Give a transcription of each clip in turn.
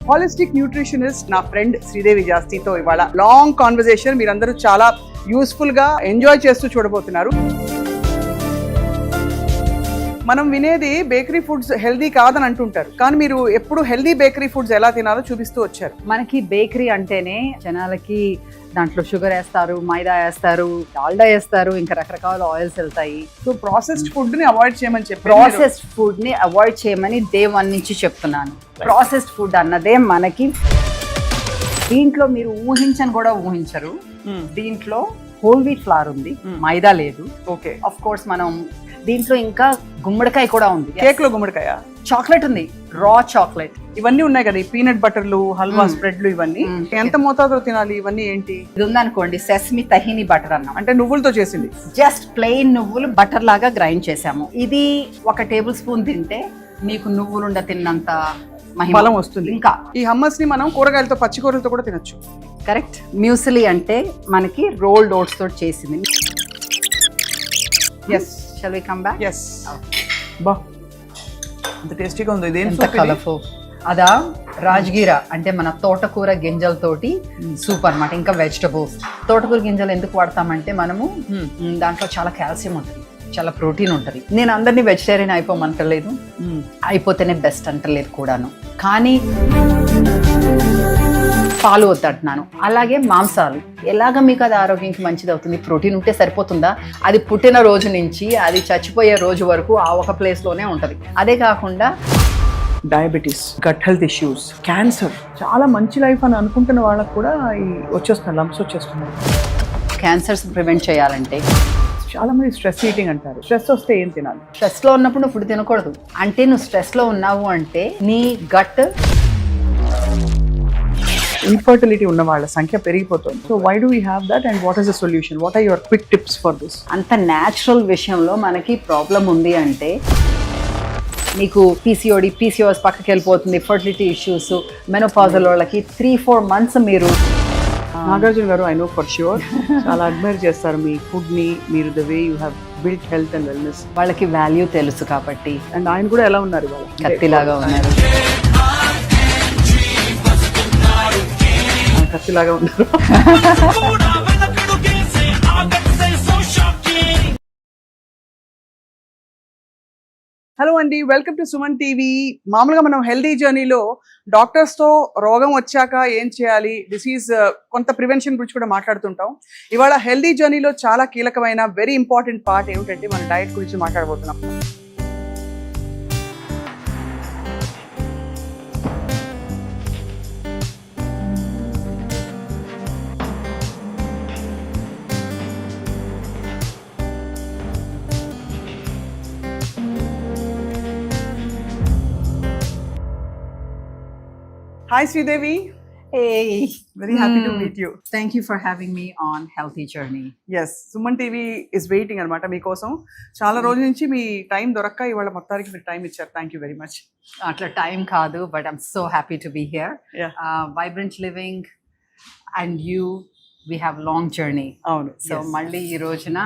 Holistic nutritionist నా friend Sridevi జాస్తితో ఇవాళ long conversation మీరందరూ చాలా యూస్ఫుల్ గా ఎంజాయ్ చేస్తూ చూడబోతున్నారు. మనం వినేది బేకరీ ఫుడ్స్ హెల్దీ కాదని అంటుంటారు, కానీ మీరు ఎప్పుడు హెల్దీ బేకరీ ఫుడ్స్ ఎలా తినాలో చూపిస్తూ వచ్చారు. మనకి బేకరీ అంటేనే జనాలకి దాంట్లో షుగర్ వేస్తారు, మైదా వేస్తారు, డాల్డా వేస్తారు, ఇంకా రకరకాల ఆయిల్స్ వెళ్తాయి. సో ప్రాసెస్డ్ ఫుడ్ ని అవాయిడ్ చేయమని చెప్పి ప్రాసెస్డ్ ఫుడ్ ని అవాయిడ్ చేయమని డే 1 నుంచి చెప్తున్నాను. ప్రాసెస్డ్ ఫుడ్ అన్నదే మనకి దీంట్లో మీరు ఊహించని కూడా ఊహించరు. దీంట్లో హోల్ వీట్ ఫ్లవర్ ఉంది, మైదా లేదు. ఓకే, ఆఫ్ కోర్స్ మనం దీంట్లో ఇంకా గుమ్మడికాయ కూడా ఉంది. కేక్ లో గుమ్మడికాయ, చాక్లెట్ ఉంది, రా చాక్లెట్, ఇవన్నీ ఉన్నాయి కదా. ఈ పీనట్ బటర్లు, హల్వా స్ప్రెడ్లు, ఇవన్నీ ఎంత మోతాదులో తినాలి? ఇవన్నీ ఏంటి? ఇది ఉందనుకోండి, సెసమి తహిని బటర్ అన్నాం, అంటే నువ్వులతో చేసింది. జస్ట్ ప్లెయిన్ నువ్వులు బటర్ లాగా గ్రైండ్ చేసాము. ఇది 1 టేబుల్ స్పూన్ తింటే మీకు నువ్వులుండ తిన్నంత బలం వస్తుంది. ఇంకా ఈ హమ్మస్ ని మనం కూరగాయలతో, పచ్చి కూరలతో కూడా తినొచ్చు. కరెక్ట్. మ్యూసిలీ అంటే మనకి రోల్డ్ ఓట్స్ తోటి చేసింది. Yes, shall we come back? Yes. బా, ఎంత టేస్టీగా ఉంది. ఇది ఎంత కలర్ఫుల్. అదా రాజ్గిరా అంటే మన తోటకూర గింజలతోటి సూప్ అన్నమాట. ఇంకా వెజిటబుల్స్. తోటకూర గింజలు ఎందుకు వాడతామంటే మనము దాంట్లో చాలా కాల్షియం ఉంటుంది, చాలా ప్రోటీన్ ఉంటుంది. నేను అందరినీ వెజిటేరియన్ అయిపోమంటలేదు, అయిపోతేనే బెస్ట్ అంటలేదు కూడాను. కానీ పాలు వద్దంటున్నాను. అలాగే మాంసాలు ఎలాగ మీకు అది ఆరోగ్యానికి మంచిది అవుతుంది? ప్రోటీన్ ఉంటే సరిపోతుందా? అది పుట్టిన రోజు నుంచి అది చచ్చిపోయే రోజు వరకు ఆ ఒక ప్లేస్లోనే ఉంటుంది. అదే కాకుండా diabetes, gut health issues, cancer, చాలా మంచి లైఫ్ అని అనుకుంటున్న వాళ్ళకి కూడా ఈ వచ్చేస్తున్నారు, లంప్స్ వచ్చేస్తున్నారు. క్యాన్సర్స్ ప్రివెంట్ చేయాలంటే చాలా మంది స్ట్రెస్ ఈటింగ్ అంటారు. స్ట్రెస్ వస్తే ఏం తినాలి? స్ట్రెస్లో ఉన్నప్పుడు నువ్వు ఫుడ్ తినకూడదు. అంటే నువ్వు స్ట్రెస్లో ఉన్నావు అంటే నీ గట్ ఇన్ఫర్టిలిటీ ఉన్న వాళ్ళ సంఖ్య పెరిగిపోతుంది. So why do we have that and what is the solution? What are your quick tips for this? అంత న్యాచురల్ విషయంలో మనకి ప్రాబ్లం ఉంది అంటే మీకు పీసీఓఎస్ పక్కకి వెళ్ళిపోతుంది, ఫర్టిలిటీ ఇష్యూస్, మెనోపాజల్ వాళ్ళకి 3-4 months మీరు నాగార్జున గారు, ఐ నో ఫర్ ష్యూర్ చాలా అడ్మైర్ చేస్తారు మీ ఫుడ్ ని, మీరు the way you have built health and wellness. వాళ్ళకి వాల్యూ తెలుసు కాబట్టి. అండ్ ఆయన కూడా ఎలా ఉన్నారు? వాళ్ళు కత్తిలాగా ఉన్నారు, కత్తిలాగా ఉన్నారు. హలో అండి, వెల్కమ్ టు సుమన్ టీవీ. మామూలుగా మనం హెల్దీ జర్నీలో డాక్టర్స్తో రోగం వచ్చాక ఏం చేయాలి, డిసీజ్ కొంత ప్రివెన్షన్ గురించి కూడా మాట్లాడుతుంటాం. ఇవాళ హెల్దీ జర్నీలో చాలా కీలకమైన వెరీ ఇంపార్టెంట్ పార్ట్ ఏమిటంటే మన డైట్ గురించి మాట్లాడబోతున్నాం. Hi Sridevi. Hey, very happy to meet you. Thank you for having me on Healthy Journey. Yes, Suman TV is waiting అనమాట మీకోసం. చాలా రోజుల నుంచి మీ టైం దొరక్క ఇవాళ మొత్తానికి మీరు టైం ఇచ్చారు. Thank you very much. అట్లా టైం కాదు, but I'm so happy to be here. Vibrant living and you, we have long journey. అవును. సో మళ్ళీ ఈ రోజున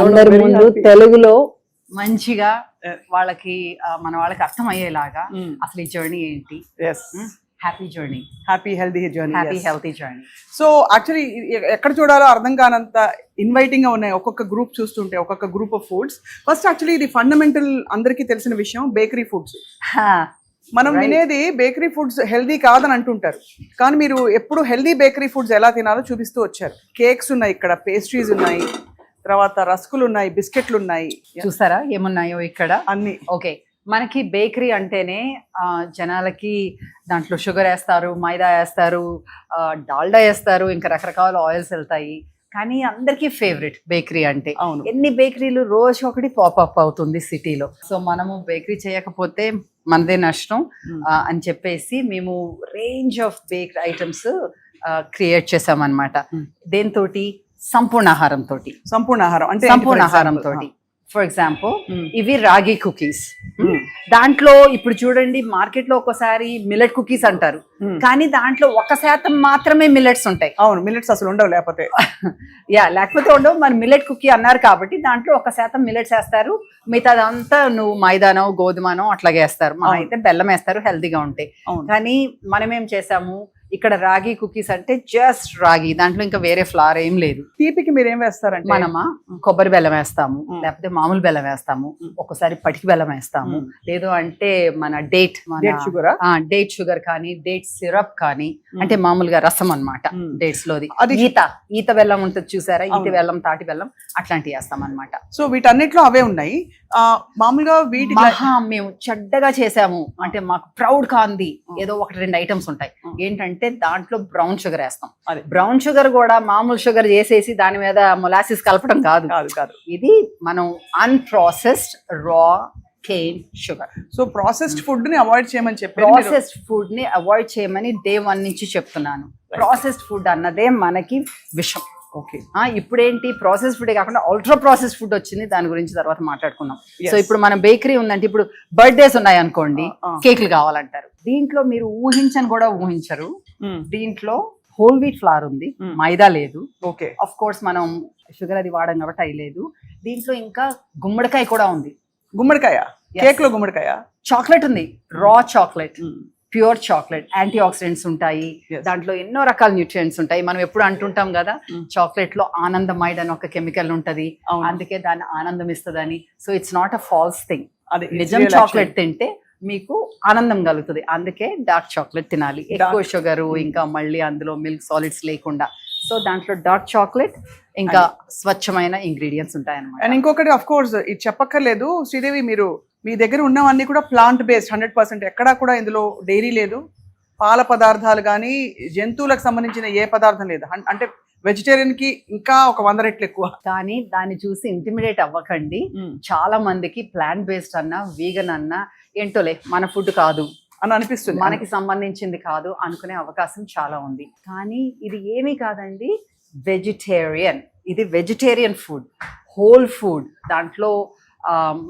అందరి ముందు తెలుగులో మంచిగా వాళ్ళకి మన వాళ్ళకి అర్థమయ్యేలాగా అసలు ఈ జర్నీ ఏంటి. Happy journey, happy healthy journey, happy healthy journey. So actually ఎక్కడ చూడాలో అర్థం కానంత ఇన్వైటింగ్ గా ఉన్నాయి ఒక్కొక్క గ్రూప్ చూస్తుంటే, ఒక్కొక్క group of foods. First actually ఇది ఫండమెంటల్ అందరికీ తెలిసిన విషయం, బేకరీ ఫుడ్స్. మనం వినేది బేకరీ ఫుడ్స్ హెల్దీ కాదని అంటుంటారు, కానీ మీరు ఎప్పుడు హెల్దీ బేకరీ ఫుడ్స్ ఎలా తినాలో చూపిస్తూ వచ్చారు. కేక్స్ ఉన్నాయి, ఇక్కడ పేస్ట్రీస్ ఉన్నాయి, తర్వాత రస్కులు ఉన్నాయి, బిస్కెట్లు ఉన్నాయి. చూసారా ఏమున్నాయో ఇక్కడ అన్ని. ఓకే, మనకి బేకరీ అంటేనే జనాలకి దాంట్లో షుగర్ వేస్తారు, మైదా వేస్తారు, డాల్డా వేస్తారు, ఇంకా రకరకాల ఆయిల్స్ వెళ్తాయి. కానీ అందరికీ ఫేవరెట్ బేకరీ అంటే. అవును. ఎన్ని బేకరీలు రోజు ఒకటి పాపప్ అవుతుంది సిటీలో. సో మనము బేకరీ చేయకపోతే మనదే నష్టం అని చెప్పేసి మేము range of baked items create చేసామన్నమాట. దేంతోటి? సంపూర్ణాహారం తోటి. సంపూర్ణాహారం అంటే సంపూర్ణాహారం తోటి. ఫర్ ఎగ్జాంపుల్ ఇవి రాగి కుకీస్. దాంట్లో ఇప్పుడు చూడండి మార్కెట్ లో ఒక్కోసారి మిల్లెట్ కుకీస్ అంటారు, కానీ దాంట్లో 1% మాత్రమే మిల్లెట్స్ ఉంటాయి. అవును, మిల్లెట్స్ అసలు ఉండవు లేకపోతే. లేకపోతే ఉండవు. మరి మిల్లెట్ కుకీ అన్నారు కాబట్టి దాంట్లో 1% మిల్లెట్స్ వేస్తారు, మిగతాదంతా నువ్వు మైదానో గోధుమనో అట్లాగే వేస్తారు. మా అయితే బెల్లం వేస్తారు, హెల్తీగా ఉంటాయి. కానీ మనం ఏం చేసాము, ఇక్కడ రాగి కుకీస్ అంటే జస్ట్ రాగి, దాంట్లో ఇంకా వేరే ఫ్లవర్ ఏం లేదు. తీపికి మీరు ఏం వేస్తారంటే మనమా కొబ్బరి బెల్లం వేస్తాము, లేకపోతే మామూలు బెల్లం వేస్తాము, ఒక్కసారి పటికి బెల్లం వేస్తాము, లేదు అంటే మన డేట్ షుగర్ డేట్ షుగర్ కానీ డేట్ సిరప్ కానీ, అంటే మామూలుగా రసం అన్నమాట డేట్స్ లోది. ఈత బెల్లం ఉంటుంది చూసారా, ఈత బెల్లం తాటి బెల్లం అట్లాంటివి వేస్తాం అనమాట. సో వీటన్నిటిలో అవే ఉన్నాయి. మామూలుగా వీటి మేము చెడ్డగా చేసాము అంటే మాకు ప్రౌడ్ కాంది ఏదో 1-2 ఐటమ్స్ ఉంటాయి. ఏంటంటే దాంట్లో బ్రౌన్ షుగర్ వేస్తాం. బ్రౌన్ షుగర్ కూడా మామూలు షుగర్ చేసేసి దాని మీద మొలాసిస్ కలపడం కాదు. ఇది మనం అన్ప్రాసెస్డ్ రా cane sugar. So processed food ని అవాయిడ్ చేయమని చెప్పి, ప్రాసెస్డ్ ఫుడ్ ని అవాయిడ్ చేయమని Day 1 నుంచి చెప్తున్నాను. ప్రాసెస్డ్ ఫుడ్ అన్నదే మనకి విషం. ఓకే, ఇప్పుడేంటి ప్రాసెస్ ఫుడ్ కాకుండా అల్ట్రా ప్రాసెస్ ఫుడ్ వచ్చింది, దాని గురించి తర్వాత మాట్లాడుకుందాం. సో ఇప్పుడు మన బేకరీ ఉందంటే, ఇప్పుడు బర్త్డేస్ ఉన్నాయి అనుకోండి, కేకులు కావాలంటారు. దీంట్లో మీరు ఊహించని కూడా ఊహించరు, దీంట్లో హోల్ వీట్ ఫ్లవర్ ఉంది, మైదా లేదు. ఓకే, ఆఫ్ కోర్స్ మనం షుగర్ అది వాడడం కాబట్టి అయి లేదు. దీంట్లో ఇంకా గుమ్మడికాయ కూడా ఉంది. గుమ్మడికాయ కేక్ లో? గుమ్మడికాయ చాక్లెట్ ఉంది, raw chocolate, pure chocolate, antioxidants ఉంటాయి, దాంట్లో ఎన్నో రకాల న్యూట్రియంట్స్ ఉంటాయి. మనం ఎప్పుడు అంటుంటాం కదా, చాక్లెట్ లో ఆనందమైడ్ అని ఒక కెమికల్ ఉంటది, అందుకే దాన్ని ఆనందం ఇస్తుందని. So it's not a false thing. నిజం చాక్లెట్ తింటే మీకు ఆనందం కలుగుతుంది, అందుకే డార్క్ చాక్లెట్ తినాలి. ఎక్కువ షుగర్, ఇంకా మళ్ళీ అందులో మిల్క్ సాలిడ్స్ లేకుండా. సో దాంట్లో డార్క్ చాక్లెట్ ఇంకా స్వచ్ఛమైన ఇంగ్రీడియంట్స్ ఉంటాయి అన్నమాట. అండ్ ఇంకొకటి ఆఫ్ కోర్స్ ఇది చెప్పక్కర్లేదు శ్రీదేవి, మీరు మీ దగ్గర ఉన్నవన్నీ కూడా ప్లాంట్ బేస్డ్ 100%. ఎక్కడా కూడా ఇందులో డైరీ లేదు, పాల పదార్థాలు కానీ జంతువులకు సంబంధించిన ఏ పదార్థం లేదు. అంటే వెజిటేరియన్ కి ఇంకా ఒక 100 రెట్లు ఎక్కువ. కానీ దాన్ని చూసి ఇంటిమిడేట్ అవ్వకండి. చాలా మందికి ప్లాంట్ బేస్డ్ అన్నా వీగన్ అన్నా ఏంటోలే మన ఫుడ్ కాదు అని అనిపిస్తుంది, మనకి సంబంధించింది కాదు అనుకునే అవకాశం చాలా ఉంది. కానీ ఇది ఏమీ కాదండి, వెజిటేరియన్. ఇది వెజిటేరియన్ ఫుడ్, హోల్ ఫుడ్. దాంట్లో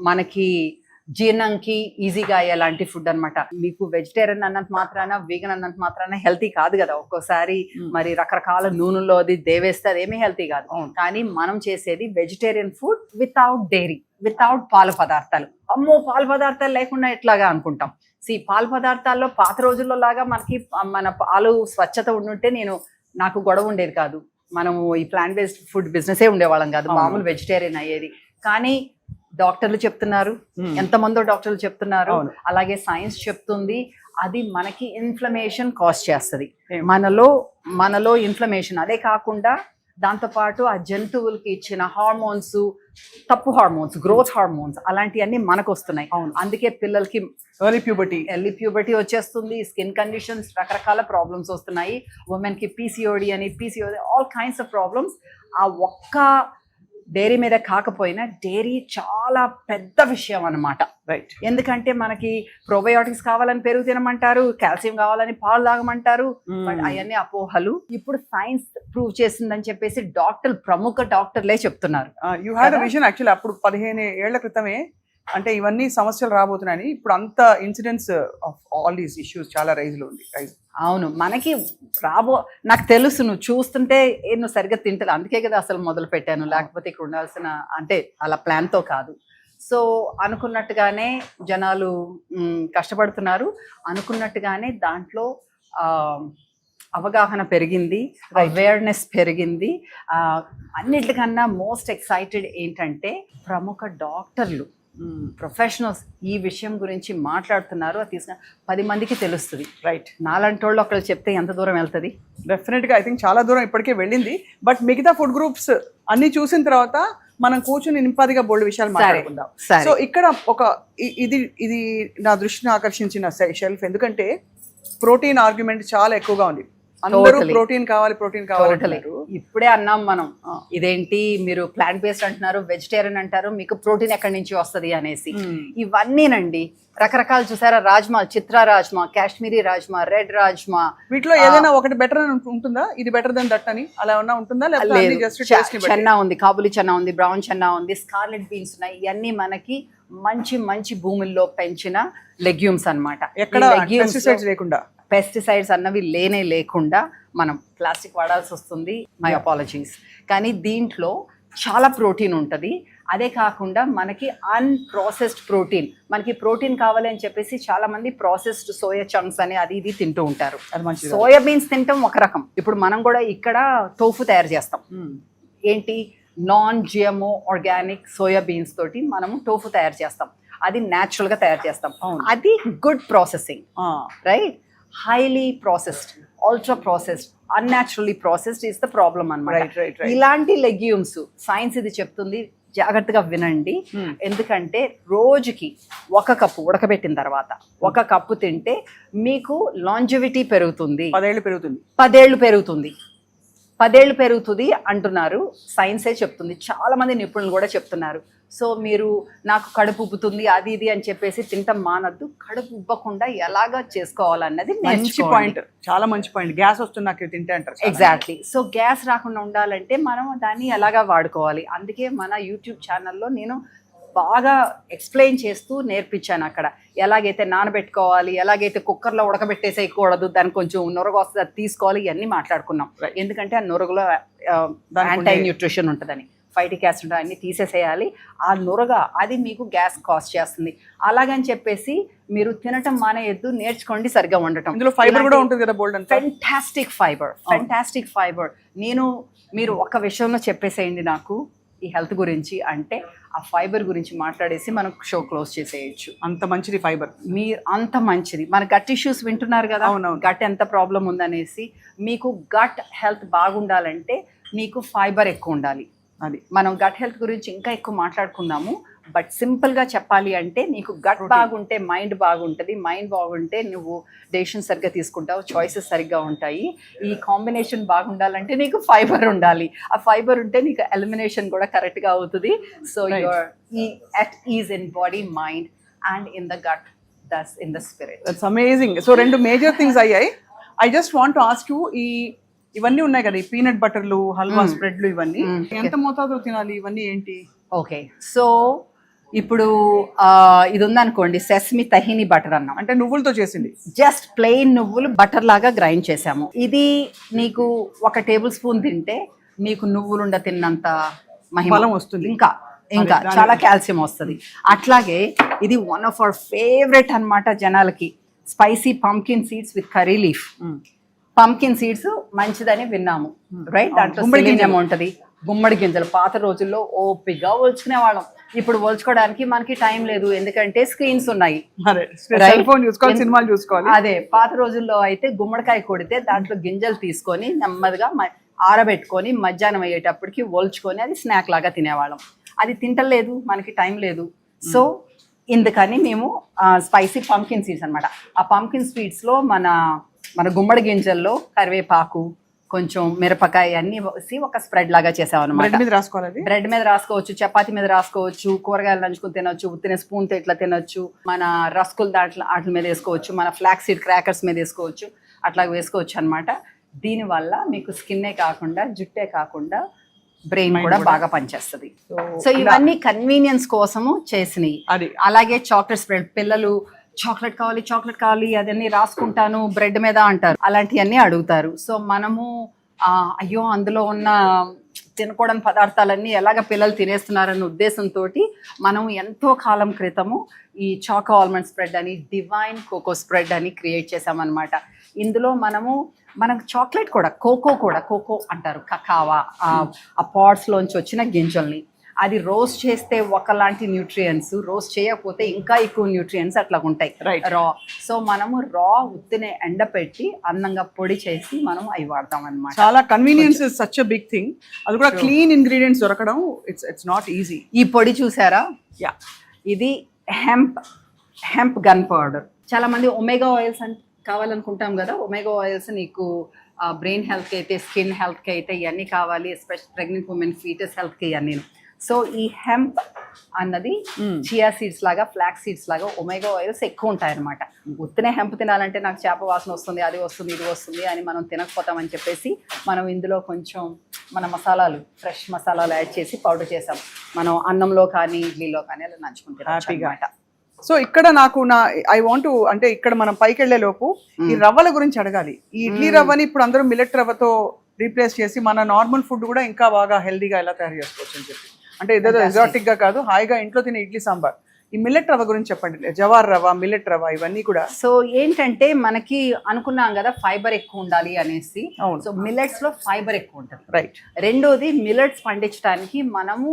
మనకి జీర్ణంకి ఈజీగా అయ్యేలాంటి ఫుడ్ అన్నమాట. మీకు వెజిటేరియన్ అన్నంత మాత్రాన వీగన్ అన్నంత మాత్రాన హెల్తీ కాదు కదా. ఒక్కోసారి మరి రకరకాల నూనెలో అది దేవేస్తే అదేమీ హెల్తీ కాదు. కానీ మనం చేసేది vegetarian food without dairy, without పాల పదార్థాలు. అమ్మో పాల పదార్థాలు లేకుండా ఎట్లాగా అనుకుంటాం. పాల పదార్థాల్లో పాత రోజుల్లో లాగా మనకి మన పాలు స్వచ్ఛత ఉండుంటే నాకు గొడవ ఉండేది కాదు. మనము ఈ ప్లాంట్ బేస్డ్ ఫుడ్ బిజినెసే ఉండేవాళ్ళం కాదు, మామూలు వెజిటేరియన్ అయ్యేది. కానీ డాక్టర్లు చెప్తున్నారు, ఎంతమందో డాక్టర్లు చెప్తున్నారు, అలాగే సైన్స్ చెప్తుంది, అది మనకి ఇన్ఫ్లమేషన్ కాజ్ చేస్తుంది. మనలో ఇన్ఫ్లమేషన్. అదే కాకుండా దాంతోపాటు ఆ జంతువులకి ఇచ్చిన హార్మోన్స్, తప్పు హార్మోన్స్, గ్రోత్ హార్మోన్స్ అలాంటివన్నీ మనకు వస్తున్నాయి. అందుకే పిల్లలకి ఎర్లీ ప్యూబర్టీ వచ్చేస్తుంది, స్కిన్ కండిషన్స్, రకరకాల ప్రాబ్లమ్స్ వస్తున్నాయి. ఉమెన్ కి PCOD all kinds of problems. ఆ ఒక్క డైరీ మీద కాకపోయినా డైరీ చాలా పెద్ద విషయం అన్నమాట. రైట్. ఎందుకంటే మనకి ప్రోబయోటిక్స్ కావాలని పెరుగు తినమంటారు, కాల్షియం కావాలని పాలు తాగమంటారు, బట్ అవన్నీ అపోహలు. ఇప్పుడు సైన్స్ ప్రూవ్ చేసిందని చెప్పేసి ప్రముఖ డాక్టర్లే చెప్తున్నారు. You had a vision actually అప్పుడు 15 ఏళ్ల క్రితమే, అంటే ఇవన్నీ సమస్యలు రాబోతున్నాయని. ఇప్పుడు అంత incidents of all these issues చాలా రైజ్లో ఉంది. అవును, మనకి నాకు తెలుసు, నువ్వు చూస్తుంటే నువ్వు సరిగ్గా తింటది, అందుకే కదా అసలు మొదలు పెట్టాను. లేకపోతే ఇక్కడ ఉండాల్సిన అంటే అలా ప్లాన్తో కాదు. సో అనుకున్నట్టుగానే జనాలు కష్టపడుతున్నారు, అనుకున్నట్టుగానే దాంట్లో అవగాహన పెరిగింది, అవేర్నెస్ పెరిగింది. అన్నిటికన్నా మోస్ట్ ఎక్సైటెడ్ ఏంటంటే ప్రముఖ డాక్టర్లు, ప్రొఫెషనల్స్ ఈ విషయం గురించి మాట్లాడుతున్నారు. అది తీసుకున్న 10 మందికి తెలుస్తుంది. రైట్. నాలాంటి వాళ్ళు ఒకళ్ళు చెప్తే ఎంత దూరం వెళ్తుంది? డెఫినెట్గా ఐ థింక్ చాలా దూరం ఇప్పటికే వెళ్ళింది. బట్ మిగతా ఫుడ్ గ్రూప్స్ అన్ని చూసిన తర్వాత మనం కూర్చొని నింపాదిగా బోల్డ్ విషయాలు మాట్లాడుకుందాం. సో ఇక్కడ ఇది నా దృష్టిని ఆకర్షించిన షెల్ఫ్, ఎందుకంటే ప్రోటీన్ ఆర్గ్యుమెంట్ చాలా ఎక్కువగా ఉంది. అందరూ ప్రోటీన్ కావాలి. ఇప్పుడే అన్నాం మనం, ఇదేంటి మీరు ప్లాంట్ బేస్డ్ అంటున్నారు, వెజిటేరియన్ అంటారు, మీకు ప్రోటీన్ ఎక్కడి నుంచి వస్తుంది అనేసి. ఇవన్నీనండి రకరకాలు చూసారా, రాజ్మా, చిత్రా రాజ్మా, కాశ్మీరీ రాజ్మా, రెడ్ రాజ్మా, వీటిలో ఏదైనా ఒకటి బెటర్ ఉంటుందా? ఇది బెటర్ దెన్ దట్ అని అలా ఉన్నా ఉంటుందా? చెన్నా ఉంది, కాబులి చెన్నా ఉంది, బ్రౌన్ చెన్నా ఉంది, స్కార్లెట్ బీన్స్ ఉన్నాయి. ఇవన్నీ మనకి మంచి మంచి భూముల్లో పెంచిన లెగ్యూమ్స్ అన్నమాట. ఎక్కడ పెస్టిసైడ్స్ లేకుండా, పెస్టిసైడ్స్ అన్నవి లేకుండా మనం ప్లాస్టిక్ వాడాల్సి వస్తుంది. My apologies. కానీ దీంట్లో చాలా ప్రోటీన్ ఉంటుంది. అదే కాకుండా మనకి అన్ప్రాసెస్డ్ ప్రోటీన్, మనకి ప్రోటీన్ కావాలి అని చెప్పేసి చాలా మంది ప్రాసెస్డ్ సోయా చంక్స్ అని అది ఇది తింటూ ఉంటారు. సోయా బీన్స్ తింటాం ఒక రకం. ఇప్పుడు మనం కూడా ఇక్కడ టోఫు తయారు చేస్తాం. ఏంటి, non GMO organic soya beans తోటి మనము టోఫు తయారు చేస్తాం. అది న్యాచురల్ గా తయారు చేస్తాం. అది good processing, right? Highly processed, ultra processed, unnaturally processed is the problem అన్నమాట. ఇలాంటి లెగ్యూమ్స్ సైన్స్ ఇది చెప్తుంది, జాగ్రత్తగా వినండి. ఎందుకంటే రోజుకి 1 కప్పు ఉడకబెట్టిన తర్వాత 1 కప్పు తింటే మీకు లాంజివిటీ పెరుగుతుంది, 10 ఏళ్ళు పెరుగుతుంది అంటున్నారు. సైన్సే చెప్తుంది, చాలా మంది నిపుణులు కూడా చెప్తున్నారు. సో మీరు నాకు కడుపు ఉబ్బుతుంది అది ఇది అని చెప్పేసి తింటాం మానద్దు. కడుపు ఉబ్బకుండా ఎలాగా చేసుకోవాలన్నది మంచి పాయింట్, చాలా మంచి పాయింట్. గ్యాస్ వస్తుంది నాకు తింటే అంటారు. ఎగ్జాక్ట్లీ. సో గ్యాస్ రాకుండా ఉండాలంటే మనం దాన్ని ఎలాగా వాడుకోవాలి. అందుకే మన యూట్యూబ్ ఛానల్లో నేను బాగా ఎక్స్ప్లెయిన్ చేస్తూ నేర్పించాను. అక్కడ ఎలాగైతే నానబెట్టుకోవాలి, ఎలాగైతే కుక్కర్లో ఉడకబెట్టేసేయకూడదు, దానికి కొంచెం నొరగ వస్తుంది అది తీసుకోవాలి, ఇవన్నీ మాట్లాడుకున్నాం. ఎందుకంటే ఆ నొరగలో యాంటీ న్యూట్రిషన్ ఉంటుందని, ఫైటిక్ యాసిడ్ అన్ని తీసేసేయాలి. ఆ నొరగ అది మీకు గ్యాస్ కాస్ట్ చేస్తుంది. అలాగని చెప్పేసి మీరు తినటం మానేయద్దు, నేర్చుకోండి సరిగ్గా ఉండటం. ఇందులో ఫైబర్ కూడా ఉంటుంది కదా, బోల్డ్. Fantastic fibre. మీరు ఒక విషయంలో చెప్పేసేయండి నాకు ఈ హెల్త్ గురించి, అంటే ఆ ఫైబర్ గురించి మాట్లాడేసి మనం షో క్లోజ్ చేసేయచ్చు. అంత మంచిది ఫైబర్. మీరు అంత మంచిది. మన గట్ ఇష్యూస్ వింటున్నారు కదా, గట్ ఎంత ప్రాబ్లం ఉందనేసి. మీకు గట్ హెల్త్ బాగుండాలంటే మీకు ఫైబర్ ఎక్కువ ఉండాలి. అది మనం గట్ హెల్త్ గురించి ఇంకా ఎక్కువ మాట్లాడుకుందాము. బట్ సింపుల్గా చెప్పాలి అంటే నీకు గట్ బాగుంటే మైండ్ బాగుంటుంది, మైండ్ బాగుంటే నువ్వు డెసిషన్ సరిగ్గా తీసుకుంటావు, చాయిసెస్ సరిగ్గా ఉంటాయి. ఈ కాంబినేషన్ బాగుండాలంటే నీకు ఫైబర్ ఉండాలి. ఆ ఫైబర్ ఉంటే నీకు ఎలిమినేషన్ కూడా కరెక్ట్గా అవుతుంది. So your at is in body, mind and in the gut, that's in the spirit. That's amazing. So 2 major things అయ్యాయి. I just want to ask you, ఇవన్నీ ఉన్నాయి కదా, ఈ పీనట్ బటర్లు, హల్వా స్ప్రెడ్లు, ఇవన్నీ ఎంత మోతాదులో తినాలి? ఇవన్నీ ఏంటి? ఓకే, సో ఇప్పుడు ఇది ఉందనుకోండి, సెసమి తహిని బటర్ అన్నాం, అంటే నువ్వులతో చేసింది. జస్ట్ ప్లెయిన్ నువ్వులు బటర్ లాగా గ్రైండ్ చేసాము. ఇది నీకు 1 టేబుల్ స్పూన్ తింటే నీకు నువ్వులుండ తిన్నంత బలం వస్తుంది, ఇంకా చాలా కాల్షియం వస్తుంది. అట్లాగే ఇది వన్ ఆఫ్ అవర్ ఫేవరెట్ అన్నమాట జనాలకి, spicy pumpkin seeds with curry leaf. Pumpkin seeds మంచిదని విన్నాము, రైట్? దాంట్లో సెలీనియం ఉంటుంది. గుమ్మడి గింజలు పాత రోజుల్లో ఓపిగా ఒలుచుకునే వాళ్ళం. ఇప్పుడు ఒలుచుకోవడానికి మనకి టైం లేదు, ఎందుకంటే స్క్రీన్స్ ఉన్నాయి, సినిమాలు చూసుకోవాలి. అదే పాత రోజుల్లో అయితే గుమ్మడికాయ కొడితే దాంట్లో గింజలు తీసుకొని నెమ్మదిగా ఆరబెట్టుకొని మధ్యాహ్నం అయ్యేటప్పటికి ఒలుచుకొని అది స్నాక్ లాగా తినేవాళ్ళం. అది తింటలేదు, మనకి టైం లేదు. సో ఇందుకని మేము స్పైసీ పంకిన్ సీడ్స్ అనమాట. ఆ పంకిన్ స్వీట్స్లో మన గుమ్మడి గింజల్లో కరివేపాకు, కొంచెం మిరపకాయ అన్ని వేసి ఒక స్ప్రెడ్ లాగా చేసామన్నమాట. బ్రెడ్ మీద రాసుకోవచ్చు, చపాతి మీద రాసుకోవచ్చు, కూరగాయలు నంచుకుని తినొచ్చు, ఉత్తిన స్పూన్ తో ఇట్లా తినొచ్చు, మన రస్కులు వాటి మీద వేసుకోవచ్చు, మన ఫ్లాక్స్ సీడ్ క్రాకర్స్ మీద వేసుకోవచ్చు, అట్లా వేసుకోవచ్చు అనమాట. దీనివల్ల మీకు స్కిన్నే కాకుండా జుట్టే కాకుండా బ్రెయిన్ కూడా బాగా పనిచేస్తుంది. సో ఇవన్నీ కన్వీనియన్స్ కోసము చేసినవి. అలాగే చాక్లెట్ స్ప్రెడ్, పిల్లలు చాక్లెట్ కావాలి అదన్నీ రాసుకుంటాను బ్రెడ్ మీద అంటారు, అలాంటివన్నీ అడుగుతారు. సో మనము అయ్యో అందులో ఉన్న తినకూడని పదార్థాలన్నీ ఎలాగ పిల్లలు తినేస్తున్నారన్న ఉద్దేశంతో మనం ఎంతో కాలం క్రితము ఈ చాకో ఆల్మండ్ స్ప్రెడ్ అని, డివైన్ కోకో స్ప్రెడ్ అని క్రియేట్ చేసామన్నమాట. ఇందులో మనకు చాక్లెట్ కూడా, కోకో అంటారు, కకావా, ఆ పాడ్స్లోంచి వచ్చిన గింజల్ని అది రోస్ట్ చేస్తే ఒకలాంటి న్యూట్రియంట్స్, రోస్ట్ చేయకపోతే ఇంకా ఎక్కువ న్యూట్రియంట్స్ అట్లా ఉంటాయి రా. సో మనము రా ఉత్తినే ఎండపెట్టి అందంగా పొడి చేసి మనం అవి వాడతాం అన్నమాట. చాలా convenience is such a big thing. అది కూడా క్లీన్ ఇంగ్రీడియంట్స్ దొరకడం ఇట్స్ నాట్ ఈజీ. ఈ పొడి చూసారా, ఇది హెంప్ గన్ పౌడర్. చాలా మంది ఒమేగా ఆయిల్స్ కావాలనుకుంటాం కదా, ఒమేగా ఆయిల్స్ నీకు బ్రెయిన్ హెల్త్కి అయితే, స్కిన్ హెల్త్కి అయితే ఇవన్నీ కావాలి, ఎస్పెషల్ ప్రెగ్నెంట్ ఉమెన్, ఫీటస్ హెల్త్కి ఇవన్నీ. సో ఈ హెంప్ అన్నది చియా సీడ్స్ లాగా ఫ్లాక్ సీడ్స్ లాగా ఒమేగా ఆయిల్స్ ఎక్కువ ఉంటాయి అనమాట. ఉత్తనే హెంప్ తినాలంటే నాకు చేప వాసన వస్తుంది, అది వస్తుంది, ఇది వస్తుంది అని మనం తినకపోతామని చెప్పేసి మనం ఇందులో కొంచెం మన మసాలాలు, ఫ్రెష్ మసాలాలు యాడ్ చేసి పౌడర్ చేసాం. మనం అన్నంలో కానీ ఇడ్లీలో కానీ అలా నంచుకుంటాం హ్యాపీగా. సో ఇక్కడ నాకు ఐ వాంట్ అంటే ఇక్కడ మనం పైకి వెళ్లే లోపు ఈ రవ్వల గురించి అడగాలి. ఈ ఇడ్లీ రవ్వని ఇప్పుడు అందరూ మిల్లెట్ రవ్వతో రీప్లేస్ చేసి మన నార్మల్ ఫుడ్ కూడా ఇంకా బాగా హెల్దీగా ఎలా తయారు చేసుకోవచ్చు అని చెప్పి, అంటే ఏదో ఎగ్జాటిక్ గా కాదు, హాయిగా ఇంట్లో తినే ఇడ్లీ సాంబార్. ఈ మిల్లెట్ రవ్వ గురించి చెప్పండి. జవార్ రవ్వ, మిల్లెట్ రవ్వ ఇవన్నీ కూడా. సో ఏంటంటే మనకి అనుకున్నాం కదా ఫైబర్ ఎక్కువ ఉండాలి అనేసి. సో మిల్లెట్స్ లో ఫైబర్ ఎక్కువ ఉంటుంది. రైట్. రెండోది మిల్లెట్స్ పండించడానికి మనము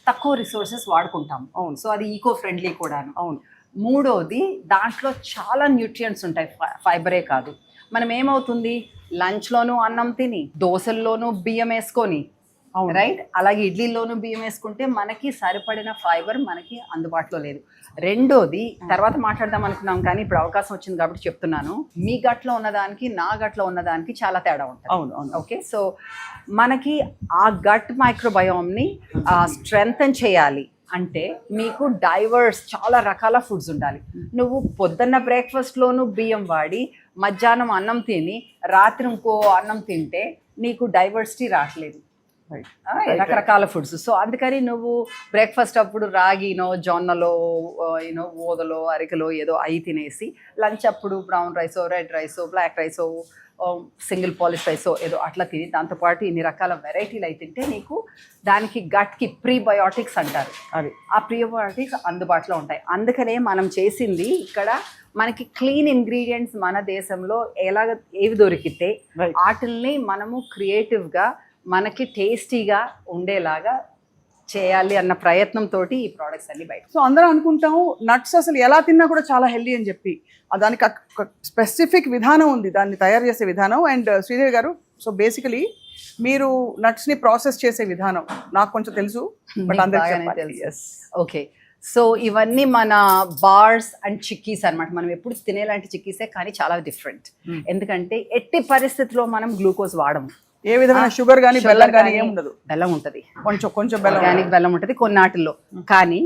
తక్కువ రిసోర్సెస్ వాడుకుంటాం. అవును. సో అది ఈకో ఫ్రెండ్లీ కూడా. అవును. మూడోది దాంట్లో చాలా న్యూట్రియంట్స్ ఉంటాయి, ఫైబరే కాదు. మనం ఏమవుతుంది, లంచ్లోనూ అన్నం తిని, దోశల్లోనూ బియ్యం వేసుకొని, రైట్, అలాగే ఇడ్లీలోనూ బియ్యం వేసుకుంటే మనకి సరిపడిన ఫైబర్ మనకి అందుబాటులో లేదు. రెండోది తర్వాత మాట్లాడదాం అనుకున్నాం కానీ ఇప్పుడు అవకాశం వచ్చింది కాబట్టి చెప్తున్నాను. మీ గట్లో ఉన్నదానికి నా గట్లో ఉన్నదానికి చాలా తేడా ఉంటుంది. అవును అవును. ఓకే, సో మనకి ఆ గట్ మైక్రోబయోమ్ని స్ట్రెంగ్తన్ చేయాలి అంటే మీకు డైవర్స్ చాలా రకాల ఫుడ్స్ ఉండాలి. నువ్వు పొద్దున్న బ్రేక్ఫాస్ట్లోనూ బియ్యం వాడి మధ్యాహ్నం అన్నం తిని రాత్రి ఇంకో అన్నం తింటే నీకు డైవర్సిటీ రావట్లేదు, రకరకాల ఫుడ్స్. సో అందుకని నువ్వు బ్రేక్ఫాస్ట్ అప్పుడు రాగినో, జొన్నలో, ఓదలో, అరికలో ఏదో అయి తినేసి లంచ్ అప్పుడు బ్రౌన్ రైసో, రెడ్ రైసో, బ్లాక్ రైసో, సింగిల్ పాలిష్ రైసో ఏదో అట్లా తిని దాంతోపాటు ఇన్ని రకాల వెరైటీలు అయి తింటే నీకు దానికి గట్కి ప్రీబయోటిక్స్ అంటారు, అది ఆ ప్రీబయోటిక్స్ అందుబాటులో ఉంటాయి. అందుకనే మనం చేసింది ఇక్కడ మనకి క్లీన్ ఇంగ్రీడియంట్స్ మన దేశంలో ఏవి దొరికితే వాటిల్ని మనము క్రియేటివ్గా మనకి టేస్టీగా ఉండేలాగా చేయాలి అన్న ప్రయత్నంతో ఈ ప్రోడక్ట్స్ అన్ని బయట. సో అందరూ అనుకుంటాము నట్స్ అసలు ఎలా తిన్నా కూడా చాలా హెల్దీ అని చెప్పి, దానికి స్పెసిఫిక్ విధానం ఉంది, దాన్ని తయారు చేసే విధానం. అండ్ శ్రీదేవి గారు, సో బేసికలీ మీరు నట్స్ ని ప్రాసెస్ చేసే విధానం నాకు కొంచెం తెలుసు, బట్ అందరికీ తెలుసు. ఓకే, సో ఇవన్నీ మన బార్స్ అండ్ చిక్కీస్ అన్నమాట. మనం ఎప్పుడు తినేలాంటి చిక్కీసే, కానీ చాలా డిఫరెంట్. ఎందుకంటే ఎట్టి పరిస్థితిలో మనం గ్లూకోజ్ వాడము, ఏ విధమైన షుగర్ కానీ బెల్లం కానీ ఏం ఉండదు. బెల్లం ఉంటుంది, కొంచెం బెల్లం, ఆర్గానిక్ బెల్లం ఉంటుంది కొన్నాటిల్లో. కానీ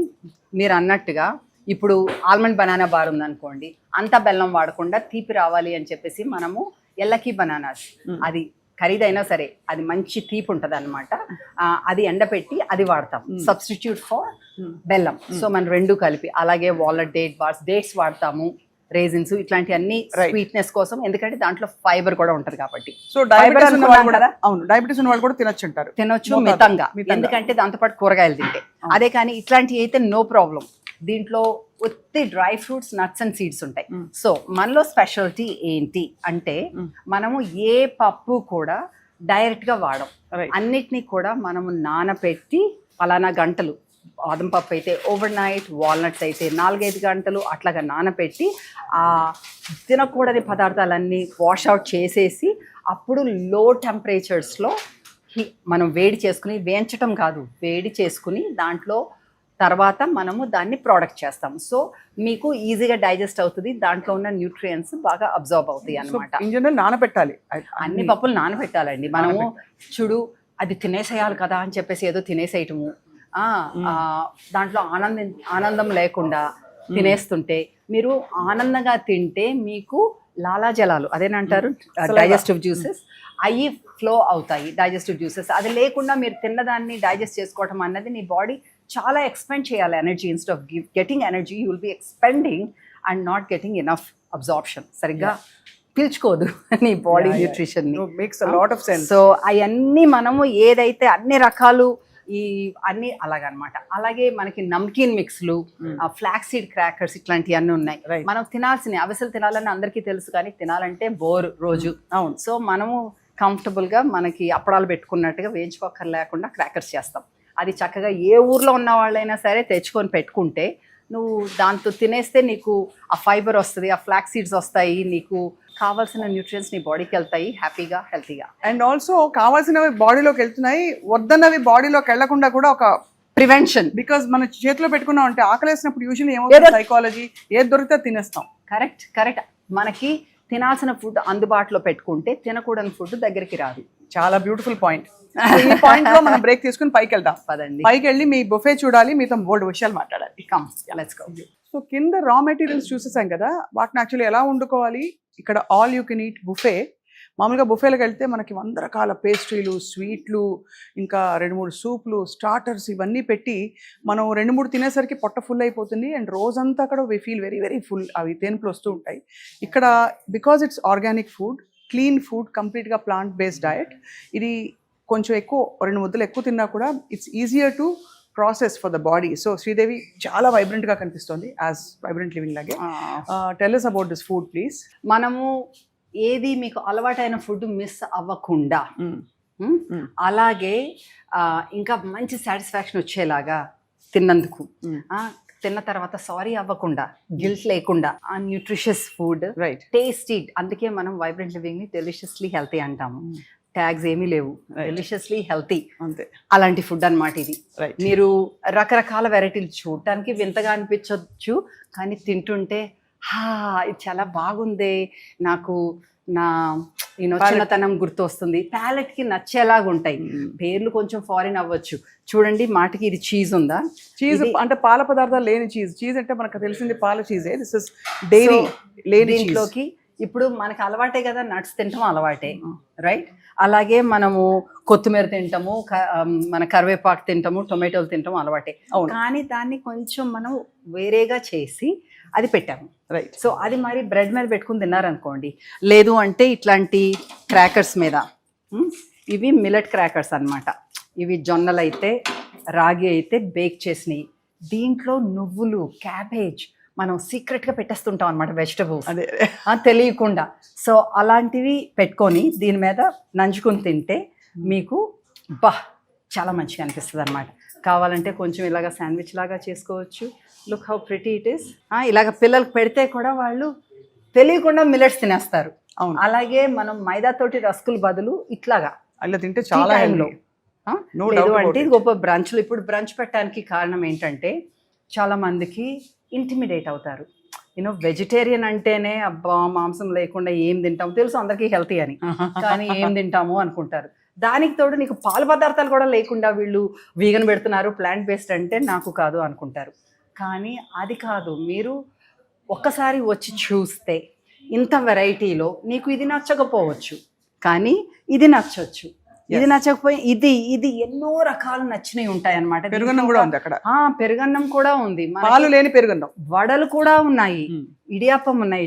మీరు అన్నట్టుగా ఇప్పుడు ఆల్మండ్ బనానా బార్ ఉందనుకోండి, అంత బెల్లం వాడకుండా తీపి రావాలి అని చెప్పేసి మనము ఎల్లకి బనానాస్, అది ఖరీదైనా సరే అది మంచి తీపి ఉంటుంది అనమాట, అది ఎండపెట్టి అది వాడతాం సబ్స్టిట్యూట్ ఫర్ బెల్లం. సో మనం రెండు కలిపి, అలాగే వాల్నట్ డేట్ బార్స్, డేట్స్ వాడతాము, రేజిన్స్, ఇట్లాంటి అన్ని స్వీట్నెస్ కోసం, ఎందుకంటే దాంట్లో ఫైబర్ కూడా ఉంటది కాబట్టి. సో డయాబెటిస్ ఉన్న వాళ్ళు కూడా, అవును, డయాబెటిస్ ఉన్న వాళ్ళు కూడా తినొచ్చు అంటారు. తినొచ్చు మితంగా, ఎందుకంటే దాంతోపాటు కూరగాయలు తింటే. అదే కానీ ఇట్లాంటివి అయితే నో ప్రాబ్లం. దీంట్లో ఒత్తి dry fruits, nuts and seeds ఉంటాయి. సో మనలో స్పెషాలిటీ ఏంటి అంటే మనము ఏ పప్పు కూడా డైరెక్ట్ గా వాడం, అన్నిటినీ కూడా మనము నానపెట్టి పలానా గంటలు, బాదం పప్పు అయితే ఓవర్ నైట్, వాల్నట్స్ అయితే 4-5 గంటలు అట్లాగా నానపెట్టి ఆ తినకూడని పదార్థాలన్నీ వాష్ అవుట్ చేసేసి అప్పుడు లో టెంపరేచర్స్లో మనం వేడి చేసుకుని, వేయించటం కాదు, వేడి చేసుకుని దాంట్లో తర్వాత మనము దాన్ని ప్రోడక్ట్ చేస్తాము. సో మీకు ఈజీగా డైజెస్ట్ అవుతుంది, దాంట్లో ఉన్న న్యూట్రియంట్స్ బాగా అబ్జర్వ్ అవుతాయి అన్నమాట. నానబెట్టాలి, అన్ని పప్పులు నానబెట్టాలండి. మనము చూడు అది తినేసేయాలి కదా అని చెప్పేసి ఏదో తినేసేయటము, దాంట్లో ఆనందం లేకుండా తినేస్తుంటే, మీరు ఆనందంగా తింటే మీకు లాలాజలాలు, అదేనంటారు డైజెస్టివ్ జ్యూసెస్, అవి ఫ్లో అవుతాయి డైజెస్టివ్ జ్యూసెస్. అది లేకుండా మీరు తిన్నదాన్ని డైజెస్ట్ చేసుకోవటం అన్నది నీ బాడీ చాలా ఎక్స్పెండ్ చేయాలి energy. Instead of getting energy you will be expending and not getting enough absorption. సరిగ్గా పీల్చుకోదు నీ బాడీ న్యూట్రిషన్ ని. సో అవన్నీ మనము ఏదైతే అన్ని రకాలు ఈ అన్ని అలాగనమాట. అలాగే మనకి నమ్కీన్ మిక్స్లు, ఫ్లాక్ సీడ్ క్రాకర్స్, ఇట్లాంటివి అన్నీ ఉన్నాయి. మనం తినాల్సినవి అవిసెలు తినాలని అందరికీ తెలుసు, కానీ తినాలంటే బోర్ రోజు. అవును. సో మనము కంఫర్టబుల్గా మనకి అప్పడాలు పెట్టుకున్నట్టుగా వేయించుకోకర్ లేకుండా క్రాకర్స్ చేస్తాం. అది చక్కగా ఏ ఊర్లో ఉన్న వాళ్ళైనా సరే తెచ్చుకొని పెట్టుకుంటే నువ్వు దాంతో తినేస్తే నీకు ఆ ఫైబర్ వస్తుంది, ఆ ఫ్లాక్ సీడ్స్ వస్తాయి, నీకు కావాల్సిన న్యూట్రియన్స్ నీ బాడీకి వెళ్తాయి హ్యాపీగా, హెల్తీగా. అండ్ ఆల్సో కావాల్సినవి బాడీలోకి వెళ్తున్నాయి, వద్దన్నవి బాడీలోకి వెళ్లకుండా కూడా ఒక ప్రివెన్షన్. బికాజ్ మన చేతిలో పెట్టుకున్నాం అంటే ఆకలేసినప్పుడు యూజువల్లీ ఏమవుతుంది, సైకాలజీ ఏది దొరికితే తినేస్తాం. కరెక్ట్. మనకి తినాల్సిన ఫుడ్ అందుబాటులో పెట్టుకుంటే తినకూడని ఫుడ్ దగ్గరికి రాదు. చాలా బ్యూటిఫుల్ పాయింట్. ఈ పాయింట్ లో మనం బ్రేక్ తీసుకుని పైకి వెళ్దాం. పదండి. పైకి వెళ్ళి మీ బుఫే చూడాలి, మీతో బోల్డ్ విషయాలు మాట్లాడాలి. Come let's go. సో కింద రా మెటీరియల్స్ చూసేసాం కదా, వాటిని యాక్చువల్లీ ఎలా వండుకోవాలి. ఇక్కడ all you can eat buffet. మామూలుగా బుఫేలకు వెళ్తే మనకి 100 రకాల పేస్ట్రీలు, స్వీట్లు, ఇంకా 2-3 సూప్లు, స్టార్టర్స్ ఇవన్నీ పెట్టి మనం 2-3 తినేసరికి పొట్ట ఫుల్ అయిపోతుంది. అండ్ రోజంతా కూడా we feel very very full. అవి తేనుపులు వస్తూ ఉంటాయి. ఇక్కడ because it's organic food, clean food, కంప్లీట్గా ప్లాంట్ బేస్డ్ డయట్. ఇది కొంచెం ఎక్కువ 2 ముద్దలు ఎక్కువ తిన్నా కూడా it's easier to process for the body. So Sridevi చాలా వైబ్రెంట్గా కనిపిస్తుంది, యాజ్ వైబ్రెంట్ లివింగ్ లాగే. Tell us about this food please. మనము ఏది మీకు అలవాటైన ఫుడ్ మిస్ అవ్వకుండా, అలాగే ఇంకా మంచి సాటిస్ఫాక్షన్ వచ్చేలాగా తిన్నందుకు, తిన్న తర్వాత సారీ అవ్వకుండా, గిల్ట్ లేకుండా, ఆ న్యూట్రిషియస్ ఫుడ్, రైట్, టేస్టీ. అందుకే మనం వైబ్రెంట్ లివింగ్ ని డెలిషియస్లీ హెల్తీ అంటాము. ట్యాగ్స్ ఏమీ లేవు, డెలిషియస్లీ హెల్తీ, అంతే. అలాంటి ఫుడ్ అన్నమాట ఇది. Right. మీరు రకరకాల వెరైటీలు చూడటానికి వింతగా అనిపించవచ్చు, కానీ తింటుంటే ఇది చాలా బాగుంది, నాకు నా చిన్నతనం గుర్తు వస్తుంది, ప్యాలెట్ కి నచ్చేలాగా ఉంటాయి. పేర్లు కొంచెం ఫారిన్ అవ్వచ్చు. చూడండి, మాటకి ఇది చీజ్ ఉందా? చీజ్ అంటే పాల పదార్థాలు లేని చీజ్. చీజ్ అంటే మనకు తెలిసింది పాల చీజే. దిస్ ఇస్ డైరీ లేని. దీంట్లోకి ఇప్పుడు మనకి అలవాటే కదా, నట్స్ తింటాం అలవాటే, రైట్? అలాగే మనము కొత్తిమీర తింటాము, మన కరివేపాకు తింటాము, టొమాటోలు తింటాము అలవాటే. కానీ దాన్ని కొంచెం మనం వేరేగా చేసి అది పెట్టాము, రైట్? సో అది మరి బ్రెడ్ మీద పెట్టుకుని తిన్నారనుకోండి, లేదు అంటే ఇట్లాంటి క్రాకర్స్ మీద. ఇవి మిల్లెట్ క్రాకర్స్ అన్నమాట. ఇవి జొన్నలు అయితే, రాగి అయితే బేక్ చేసినవి. దీంట్లో నువ్వులు, క్యాబేజ్ మనం సీక్రెట్గా పెట్టేస్తుంటాం అనమాట, వెజిటబుల్స్ అదే తెలియకుండా. సో అలాంటివి పెట్టుకొని దీని మీద నంచుకుని తింటే మీకు చాలా మంచిగా అనిపిస్తుంది అనమాట. కావాలంటే కొంచెం ఇలాగ శాండ్విచ్ లాగా చేసుకోవచ్చు. Look how pretty it is. ఇలాగ పిల్లలకు పెడితే కూడా వాళ్ళు తెలియకుండా మిల్లెట్స్ తినేస్తారు. అవును. అలాగే మనం మైదాతోటి రస్కుల బదులు ఇట్లాగా అలా తింటే చాలా టైంలో లేదు అంటే గొప్ప బ్రంచ్లు. ఇప్పుడు బ్రంచ్ పెట్టడానికి కారణం ఏంటంటే చాలా మందికి ఇంటిమిడేట్ అవుతారు. వెజిటేరియన్ అంటేనే అబ్బా మాంసం లేకుండా ఏం తింటాము తెలుసు అందరికీ హెల్తీ అని, కానీ ఏం తింటాము అనుకుంటారు. దానికి తోడు నీకు పాలు పదార్థాలు కూడా లేకుండా వీళ్ళు వీగన్ పెడుతున్నారు, ప్లాంట్ బేస్డ్ అంటే నాకు కాదు అనుకుంటారు. కానీ అది కాదు. మీరు ఒక్కసారి వచ్చి చూస్తే ఇంత వెరైటీలో నీకు ఇది నచ్చకపోవచ్చు, కానీ ఇది నచ్చవచ్చు. ఇది నచ్చకపోయి ఇది ఎన్నో రకాలు నచ్చినవి ఉంటాయి అన్నమాట. పెరుగన్నం కూడా ఉంది అక్కడ. పెరుగన్నం కూడా ఉంది, పాలు లేని పెరుగన్నం, వడలు కూడా ఉన్నాయి, ఇడియాప్పం ఉన్నాయి,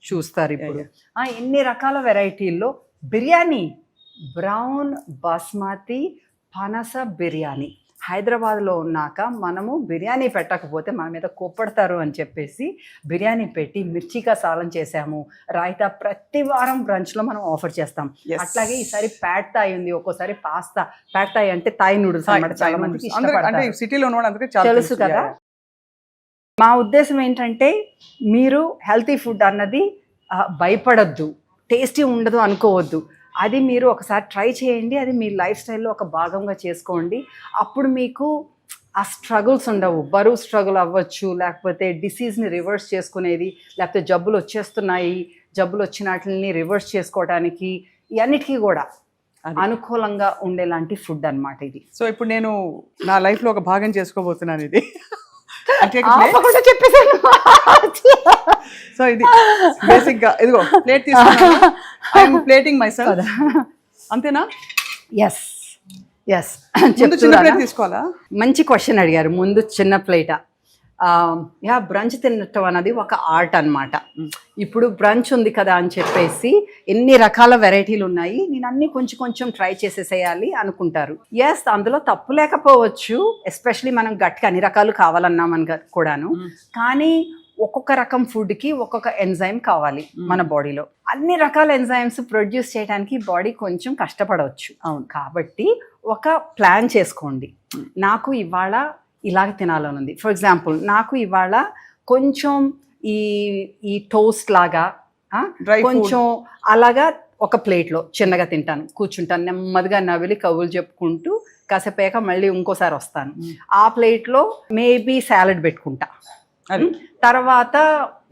చూస్తారు ఇప్పుడు. ఎన్ని రకాల వెరైటీల్లో బిర్యానీ, బ్రౌన్ బాస్మతి పనస బిర్యానీ. హైదరాబాద్లో ఉన్నాక మనము బిర్యానీ పెట్టకపోతే మన మీద కోప్పడతారు అని చెప్పేసి బిర్యానీ పెట్టి మిర్చికా సాలం చేసాము. రాయితా ప్రతి వారం బ్రంచ్లో మనం ఆఫర్ చేస్తాం. అట్లాగే ఈసారి ప్యాడ్ థాయ్ ఉంది, ఒక్కోసారి పాస్తా. ప్యాడ్ థాయ్ అంటే థాయ్ నూడిల్స్ అన్నమాట. చాలా మందికి తెలుసు కదా. మా ఉద్దేశం ఏంటంటే మీరు హెల్తీ ఫుడ్ అన్నది భయపడద్దు, టేస్టీ ఉండదు అనుకోవద్దు. అది మీరు ఒకసారి ట్రై చేయండి, అది మీ లైఫ్ స్టైల్లో ఒక భాగంగా చేసుకోండి. అప్పుడు మీకు ఆ స్ట్రగుల్స్ ఉండవు. బరువు స్ట్రగుల్ అవ్వచ్చు, లేకపోతే డిసీజ్ని రివర్స్ చేసుకునేది, లేకపోతే జబ్బులు వచ్చేస్తున్నాయి, జబ్బులు వచ్చిన వాటిని రివర్స్ చేసుకోవడానికి, ఇవన్నిటికీ కూడా అనుకూలంగా ఉండేలాంటి ఫుడ్ అన్నమాట ఇది. సో ఇప్పుడు నేను నా లైఫ్లో ఒక భాగం చేసుకోబోతున్నాను ఇది. చెప్పేసాను. సో ఇది బేసిక్ గా ఇదిగో ప్లేట్ తీసుకున్నాను. I'm plating my self. అంతేనా? ఎస్ చిన్న ప్లేట్ తీసుకోవాలా? మంచి క్వశ్చన్ అడిగారు. ముందు చిన్న ప్లేటా? బ్రంచ్ తినటం అన్నది ఒక ఆర్ట్ అన్నమాట. ఇప్పుడు బ్రంచ్ ఉంది కదా అని చెప్పేసి ఎన్ని రకాల వెరైటీలు ఉన్నాయి, నేను అన్ని కొంచెం ట్రై చేసేసేయాలి అనుకుంటారు. ఎస్, అందులో తప్పు లేకపోవచ్చు, ఎస్పెషలీ మనం గట్టిగా అన్ని రకాలు కావాలన్నామని కూడాను. కానీ ఒక్కొక్క రకం ఫుడ్కి ఒక్కొక్క ఎంజైమ్ కావాలి మన బాడీలో. అన్ని రకాల ఎంజైమ్స్ ప్రొడ్యూస్ చేయడానికి బాడీ కొంచెం కష్టపడవచ్చు. అవును, కాబట్టి ఒక ప్లాన్ చేసుకోండి. నాకు ఇవాళ ఇలాగ తినాలని ఉంది. ఫర్ ఎగ్జాంపుల్, నాకు ఇవాళ కొంచెం ఈ టోస్ట్ లాగా కొంచెం అలాగా ఒక ప్లేట్లో చిన్నగా తింటాను, కూర్చుంటాను, నెమ్మదిగా నవిలి కవులు చెప్పుకుంటూ కాసేపాక మళ్ళీ ఇంకోసారి వస్తాను. ఆ ప్లేట్లో మేబీ సాలడ్ పెట్టుకుంటా, తర్వాత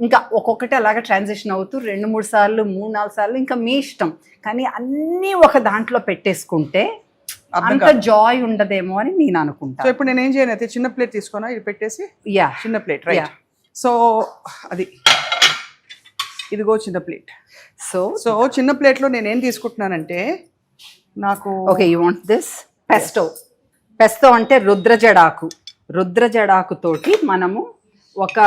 ఇంకా ఒక్కొక్కటి అలాగా ట్రాన్సిషన్ అవుతూ 2-3 సార్లు 3-4 సార్లు ఇంకా మీ ఇష్టం. కానీ అన్నీ ఒక దాంట్లో పెట్టేసుకుంటే అంత జాయ్ ఉండదేమో అని నేను అనుకుంటా. సో ఇప్పుడు నేను ఏం చేయను అయితే చిన్న ప్లేట్ తీసుకున్నా, ఇది పెట్టేసి యా చిన్న ప్లేట్ రైట్. సో అది ఇదిగో చిన్న ప్లేట్. సో చిన్న ప్లేట్లో నేను ఏం తీసుకుంటున్నానంటే నాకు okay you want this pesto అంటే రుద్రజడాకు తోటి మనము ఒక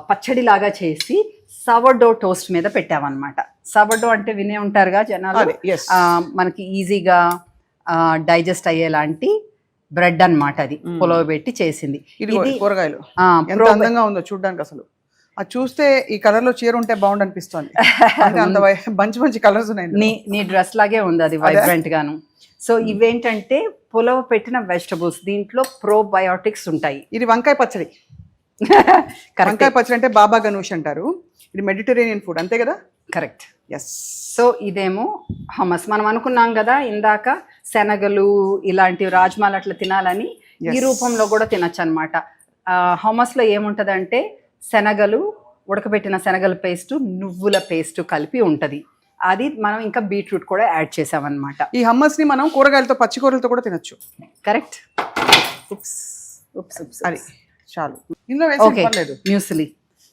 పచ్చడి లాగా చేసి సవర్డో టోస్ట్ మీద పెట్టామన్నమాట. సవర్డో అంటే వినే ఉంటారుగా జనాలు, మనకి ఈజీగా డైజెస్ట్ అయ్యేలాంటి బ్రెడ్ అన్నమాట. అది పులవ పెట్టి చేసింది. ఇది కూరగాయలు ఎంత అందంగా ఉందో చూడడానికి. అసలు అది చూస్తే ఈ కలర్ లో చీర ఉంటే బాగుండు అనిపిస్తుంది. అంత మంచి కలర్స్ ఉన్నాయి. నీ డ్రెస్ లాగే ఉంది అది, వైబ్రెంట్ గాను. సో ఇవేంటంటే పులవ పెట్టిన వెజిటబుల్స్, దీంట్లో ప్రోబయోటిక్స్ ఉంటాయి. ఇది వంకాయ పచ్చడి. వంకాయ పచ్చడి అంటే బాబా గనూష్ అంటారు. ఇది మెడిటరేనియన్ ఫుడ్ అంతే కదా? కరెక్ట్. ఎస్. సో ఇదేమో హమస్. మనం అనుకున్నాం కదా ఇందాక శనగలు ఇలాంటివి రాజ్మాలు అట్లా తినాలని, ఈ రూపంలో కూడా తినచ్చు అనమాట. హమస్ లో ఏముంటదంటే శనగలు, ఉడకబెట్టిన శనగల పేస్ట్, నువ్వుల పేస్ట్ కలిపి ఉంటది. అది మనం ఇంకా బీట్రూట్ కూడా యాడ్ చేసామన్నమాట. ఈ హమ్మస్ ని మనం కూరగాయలతో, పచ్చి కూరలతో కూడా తినొచ్చు. కరెక్ట్. అది చాలు. ఇందులో వేసి పర్లేదు.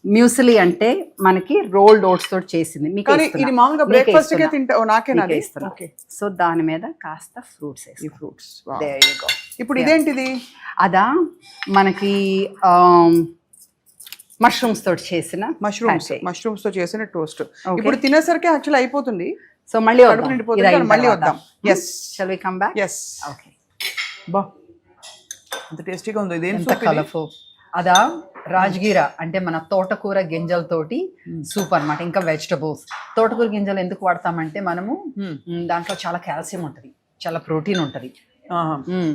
మ్యూసిలీ అంటే మనకి రోల్డ్ ఓట్స్ తోటి చేసింది. మీకు ఇది మామూలుగా బ్రేక్ఫాస్ట్ కే తింటా. నాకేనా ఇస్తున్నా. సో దాని మీద కాస్త ఫ్రూట్స్ వేసి. ఫ్రూట్స్ ఇప్పుడు ఇదేంటిది? అదా మనకి మష్రూమ్స్ తోటి చేసిన మష్రూమ్స్ తో చేసిన టోస్ట్. ఇప్పుడు తినేసరికి యాక్చువల్ అయిపోతుంది. సో మళ్ళీ మళ్ళీ వద్దాం. Yes, shall we come back? Yes. Okay. బా అంత టేస్టీగా ఉంది. ఇదేం కలర్ఫుల్. అదా రాజ్గిరా అంటే మన తోటకూర గింజలతోటి సూప్ అన్నమాట. ఇంకా వెజిటబుల్స్. తోటకూర గింజలు ఎందుకు వాడతామంటే మనము దాంట్లో చాలా కాల్షియం ఉంటుంది, చాలా ప్రోటీన్ ఉంటుంది.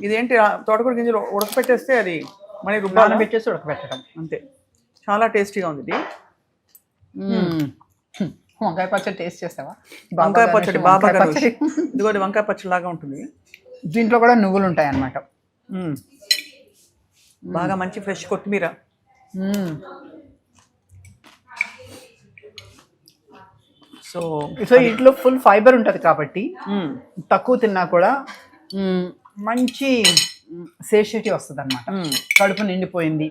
ఇదేంటి తోటకూర గింజలు ఉడకపెట్టేస్తే అది మళ్ళీ రుబ్బాన పెట్టేసి ఉడకపెట్టడం అంతే. చాలా టేస్టీగా ఉంది ఇది. వంకాయ పచ్చడి టేస్ట్ చేస్తావా? వంకాయ పచ్చడి బాబా పచ్చడి. ఇదిగోది వంకాయ పచ్చడి లాగా ఉంటుంది. దీంట్లో కూడా నువ్వులు ఉంటాయి అన్నమాట. బాగా మంచి ఫ్రెష్ కొత్తిమీర. సో ఇంట్లో ఫుల్ ఫైబర్ ఉంటుంది కాబట్టి తక్కువ తిన్నా కూడా మంచి సేషిటీ వస్తుంది అన్నమాట. కడుపు నిండిపోయింది.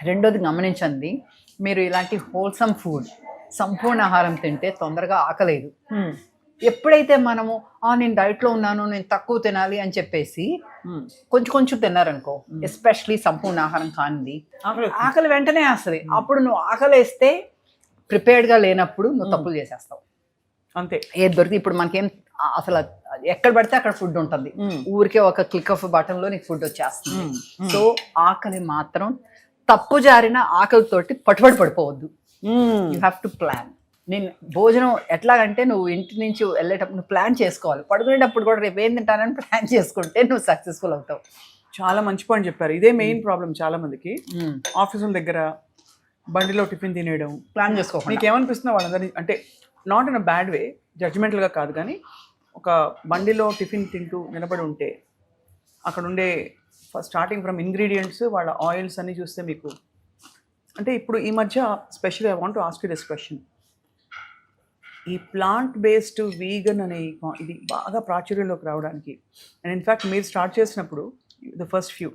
రెండోది గమనించండి, మీరు ఇలాంటి హోల్సమ్ ఫుడ్, సంపూర్ణ ఆహారం తింటే తొందరగా ఆకలేదు. ఎప్పుడైతే మనము నేను డైట్లో ఉన్నాను, నేను తక్కువ తినాలి అని చెప్పేసి కొంచెం తిన్నారనుకో, ఎస్పెషలీ సంపూర్ణ ఆహారం కానిది, ఆకలి వెంటనే వస్తుంది. అప్పుడు నువ్వు ఆకలేస్తే ప్రిపేర్డ్గా లేనప్పుడు నువ్వు తప్పులు చేసేస్తావు అంతే. ఏది దొరికి ఇప్పుడు మనకేం అసలు ఎక్కడ పడితే అక్కడ ఫుడ్ ఉంటుంది. ఊరికే ఒక క్లిక్ ఆఫ్ బటన్ లో నీకు ఫుడ్ వచ్చేస్తుంది. సో ఆకలి మాత్రం తప్పు జారిన ఆకలితోటి పడిపోవద్దు. You have to plan. నేను భోజనం ఎట్లాగంటే నువ్వు ఇంటి నుంచి వెళ్ళేటప్పుడు నువ్వు ప్లాన్ చేసుకోవాలి. పడుకునేటప్పుడు కూడా రేపు ఏం తింటానని ప్లాన్ చేసుకుంటే నువ్వు సక్సెస్ఫుల్ అవుతావు. చాలా మంచి పాయింట్ చెప్పారు. ఇదే మెయిన్ ప్రాబ్లం చాలా మందికి. ఆఫీసుల దగ్గర బండిలో టిఫిన్ తినేయడం, ప్లాన్ చేసుకోవాలి. నీకు ఏమనిపిస్తుందో వాళ్ళందరినీ, అంటే not in a bad way, జడ్జిమెంటల్గా కాదు, కానీ ఒక బండిలో టిఫిన్ తింటూ నిలబడి ఉంటే అక్కడ ఉండే స్టార్టింగ్ ఫ్రమ్ ఇంగ్రీడియంట్స్, వాళ్ళ ఆయిల్స్ అన్నీ చూస్తే మీకు, అంటే ఇప్పుడు ఈ మధ్య specially I want to ask you this question. ఈ ప్లాంట్ బేస్డ్ వీగన్ అనే ఇది బాగా ప్రాచుర్యంలోకి రావడానికి, అండ్ ఇన్ఫ్యాక్ట్ మీరు స్టార్ట్ చేసినప్పుడు ద ఫస్ట్ ఫ్యూ,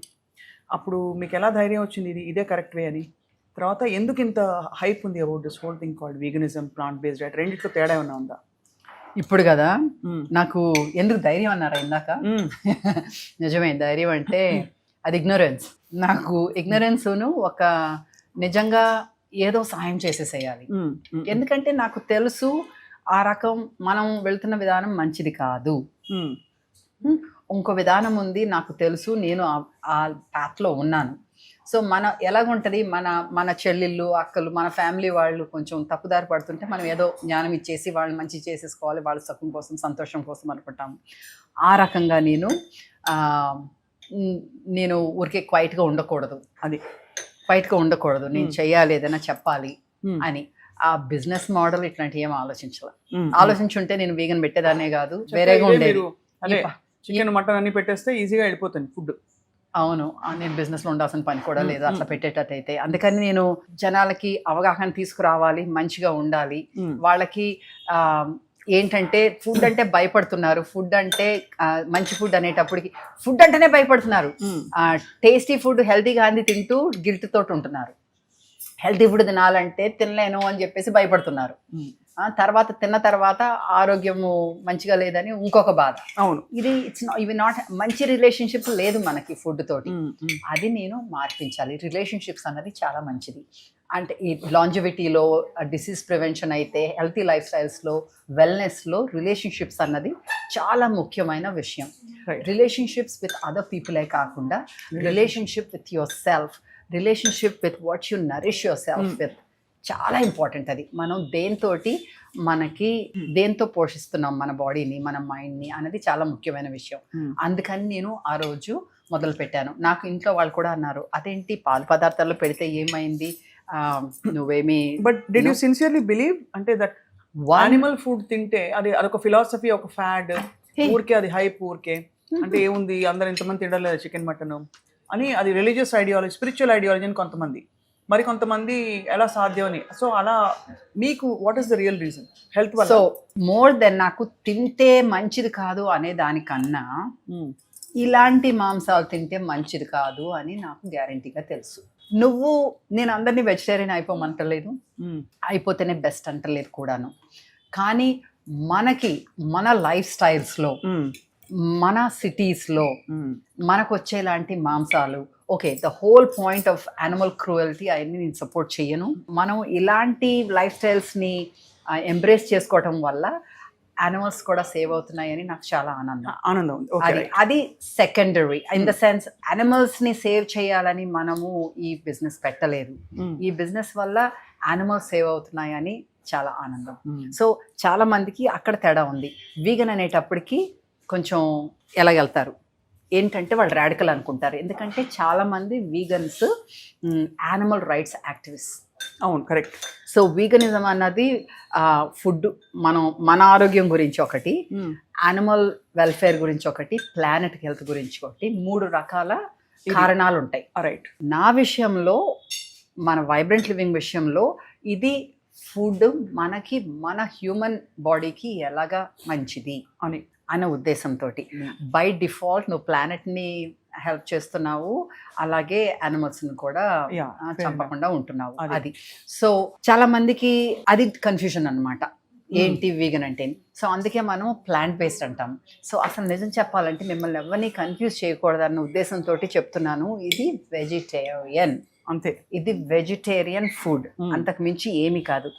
అప్పుడు మీకు ఎలా ధైర్యం వచ్చింది ఇదే కరెక్ట్ వే అని? తర్వాత ఎందుకు ఇంత హైప్ ఉంది about this whole thing called veganism, plant based diet? రెండిట్లో తేడా ఏమన్నా ఉందా? ఇప్పుడు కదా నాకు ఎందుకు ధైర్యం అన్నారా ఇందాక? నిజమే, ధైర్యం అంటే అది ఇగ్నోరెన్స్. నాకు ఇగ్నోరెన్స్ను ఒక నిజంగా ఏదో సాయం చేసేసేయాలి. ఎందుకంటే నాకు తెలుసు ఆ రకం మనం వెళ్తున్న విధానం మంచిది కాదు, ఇంకో విధానం ఉంది నాకు తెలుసు, నేను ఆ పాత్లో ఉన్నాను. సో మన ఎలాగుంటుంది, మన చెల్లెళ్ళు అక్కలు మన ఫ్యామిలీ వాళ్ళు కొంచెం తప్పుదారి పడుతుంటే మనం ఏదో జ్ఞానం ఇచ్చేసి వాళ్ళు మంచి చేసేసుకోవాలి, వాళ్ళ సుఖం కోసం సంతోషం కోసం అనుకుంటాము. ఆ రకంగా నేను ఊరికే క్వైట్గా ఉండకూడదు. క్వైట్గా ఉండకూడదు, నేను చెయ్యాలి, ఏదైనా చెప్పాలి అని. ఆ బిజినెస్ మోడల్ ఇట్లాంటివి ఏం ఆలోచించుంటే నేను వీగన్ పెట్టేదాన్నే కాదు, వేరేగా ఉండేది. చికెన్ మటన్ అన్ని పెట్టేస్తే ఈజీగా వెళ్ళిపోతుంది ఫుడ్. అవును నేను బిజినెస్ లో ఉండాల్సిన పని కూడా లేదు అట్లా పెట్టేటట్టయితే. అందుకని నేను జనాలకి అవగాహన తీసుకురావాలి, మంచిగా ఉండాలి. వాళ్ళకి ఏంటంటే ఫుడ్ అంటే భయపడుతున్నారు, ఫుడ్ అంటే మంచి ఫుడ్ అనేటప్పటికి ఫుడ్ అంటేనే భయపడుతున్నారు. టేస్టీ ఫుడ్ హెల్తీగా అంది తింటూ గిల్ట్ తోటి ఉంటున్నారు. హెల్తీ ఫుడ్ తినాలంటే తినలేను అని చెప్పేసి భయపడుతున్నారు. తర్వాత తిన్న తర్వాత ఆరోగ్యము మంచిగా లేదని ఇంకొక బాధ. అవును, ఇవి నాట్ మంచి రిలేషన్షిప్ లేదు మనకి ఫుడ్ తోటి. అది నేను మార్పించాలి. రిలేషన్షిప్స్ అన్నది చాలా మంచిది. అంటే ఈ లాంజివిటీలో డిసీజ్ ప్రివెన్షన్ అయితే, హెల్తీ లైఫ్ స్టైల్స్లో, వెల్నెస్లో రిలేషన్షిప్స్ అన్నది చాలా ముఖ్యమైన విషయం. రిలేషన్షిప్స్ విత్ అదర్ పీపులే కాకుండా relationship with your self, relationship with what you Nourish your self with చాలా ఇంపార్టెంట్. అది మనం దేంతో పోషిస్తున్నాం మన బాడీని, మన మైండ్ని అనేది చాలా ముఖ్యమైన విషయం. అందుకని నేను ఆ రోజు మొదలు పెట్టాను. నాకు ఇంట్లో వాళ్ళు కూడా అన్నారు, అదేంటి పాలు పదార్థాల్లో పెడితే ఏమైంది, నువ్వేమి. But did you sincerely believe అంటే దట్ యానిమల్ ఫుడ్ తింటే అదొక ఫిలాసఫీ, ఒక ఫ్యాడ్, ఊరికే అది హైప్, ఊరికే అంటే ఏముంది అందరు ఇంతమంది తినలేదు చికెన్ మటన్ అని, అది రిలీజియస్ ఐడియాలజీ, స్పిరిచువల్ ఐడియాలజీ అని కొంతమంది, మరి కొంతమంది ఎలా సాధ్యం అని. సో అలా మీకు what is the real reason? Health వల్ల? సో మోర్ దెన్ నాకు తింటే మంచిది కాదు అనే దానికన్నా ఇలాంటి మాంసాలు తింటే మంచిది కాదు అని నాకు గ్యారంటీగా తెలుసు. నేను అందరినీ వెజిటేరియన్ అయిపోమంటలేదు, అయిపోతేనే బెస్ట్ అంటలేదు కూడాను. కానీ మన లైఫ్ స్టైల్స్లో, మన సిటీస్లో మనకు వచ్చేలాంటి మాంసాలు, okay, the whole point of animal cruelty అవన్నీ నేను సపోర్ట్ చేయను. మనం ఇలాంటి లైఫ్ స్టైల్స్ని ఎంబ్రేస్ చేసుకోవటం వల్ల యానిమల్స్ కూడా సేవ్ అవుతున్నాయని నాకు చాలా ఆనందం. అది సెకండరీ. ఇన్ ద సెన్స్ యానిమల్స్ని సేవ్ చేయాలని మనము ఈ బిజినెస్ పెట్టలేదు. ఈ బిజినెస్ వల్ల యానిమల్స్ సేవ్ అవుతున్నాయని చాలా ఆనందం. సో చాలా మందికి అక్కడ తేడా ఉంది. వీగన్ అనేటప్పటికి కొంచెం ఎలాగెళ్తారు ఏంటంటే వాళ్ళు రాడికల్ అనుకుంటారు. ఎందుకంటే చాలామంది వీగన్స్ యానిమల్ రైట్స్ యాక్టివిస్ట్. అవును, కరెక్ట్. సో వీగనిజం అన్నది ఫుడ్, మన ఆరోగ్యం గురించి ఒకటి, యానిమల్ వెల్ఫేర్ గురించి ఒకటి, ప్లానెట్ హెల్త్ గురించి ఒకటి, 3 రకాల కారణాలు ఉంటాయి. రైట్. నా విషయంలో, మన వైబ్రెంట్ లివింగ్ విషయంలో, ఇది ఫుడ్ మనకి మన హ్యూమన్ బాడీకి ఎలాగా మంచిది అనే ఉద్దేశంతో బై డిఫాల్ట్ నువ్వు ప్లానెట్ని హెల్ప్ చేస్తున్నావు, అలాగే యానిమల్స్ని కూడా చంపకుండా ఉంటున్నావు. అది సో చాలా మందికి అది కన్ఫ్యూజన్ అనమాట, ఏంటి వీగన్ అంటే. సో అందుకే మనం ప్లాంట్ బేస్డ్ అంటాం. సో అసలు నిజం చెప్పాలంటే మిమ్మల్ని ఎవరిని కన్ఫ్యూజ్ చేయకూడదన్న ఉద్దేశంతో చెప్తున్నాను. ఇది వెజిటేరియన్, అంతే. ఇది వెజిటేరియన్ ఫుడ్, అంతకు మించి ఏమీ కాదు.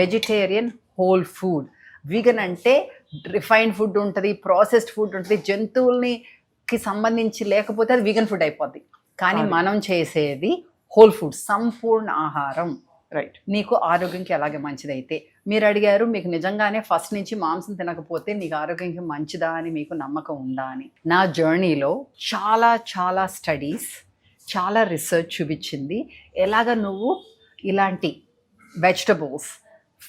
Vegetarian whole food. వీగన్ అంటే రిఫైన్డ్ ఫుడ్ ఉంటుంది, ప్రాసెస్డ్ ఫుడ్ ఉంటుంది, జంతువులకి సంబంధించి లేకపోతే అది వీగన్ ఫుడ్ అయిపోద్ది. కానీ మనం చేసేది హోల్ ఫుడ్, సంపూర్ణ ఆహారం. రైట్. నీకు ఆరోగ్యంకి ఎలాగే మంచిదైతే, మీరు అడిగారు మీకు నిజంగానే ఫస్ట్ నుంచి మాంసం తినకపోతే నీకు ఆరోగ్యానికి మంచిదా అని మీకు నమ్మకం ఉందా అని. నా జర్నీలో చాలా స్టడీస్, చాలా రీసెర్చ్ చూపించింది ఎలాగ నువ్వు ఇలాంటి vegetables,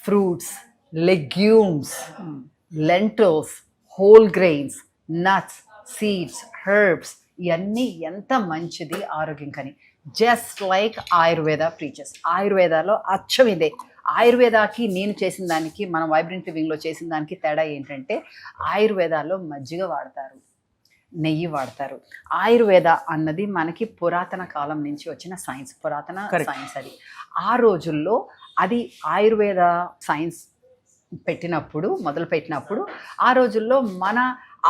fruits, legumes, lentils, whole grains, nuts, seeds, herbs, ఇవన్నీ ఎంత మంచిది ఆరోగ్యం కని. Just like Ayurveda preaches. ఆయుర్వేదాలో అచ్చం ఇదే. ఆయుర్వేదాకి నేను చేసిన దానికి, మన వైబ్రెంట్ లివింగ్లో చేసిన దానికి తేడా ఏంటంటే ఆయుర్వేదాలో మజ్జిగ వాడతారు, నెయ్యి వాడతారు. ఆయుర్వేద అన్నది మనకి పురాతన కాలం నుంచి వచ్చిన సైన్స్, పురాతన సైన్స్. అది ఆ రోజుల్లో అది ఆయుర్వేద సైన్స్ మొదలు పెట్టినప్పుడు ఆ రోజుల్లో మన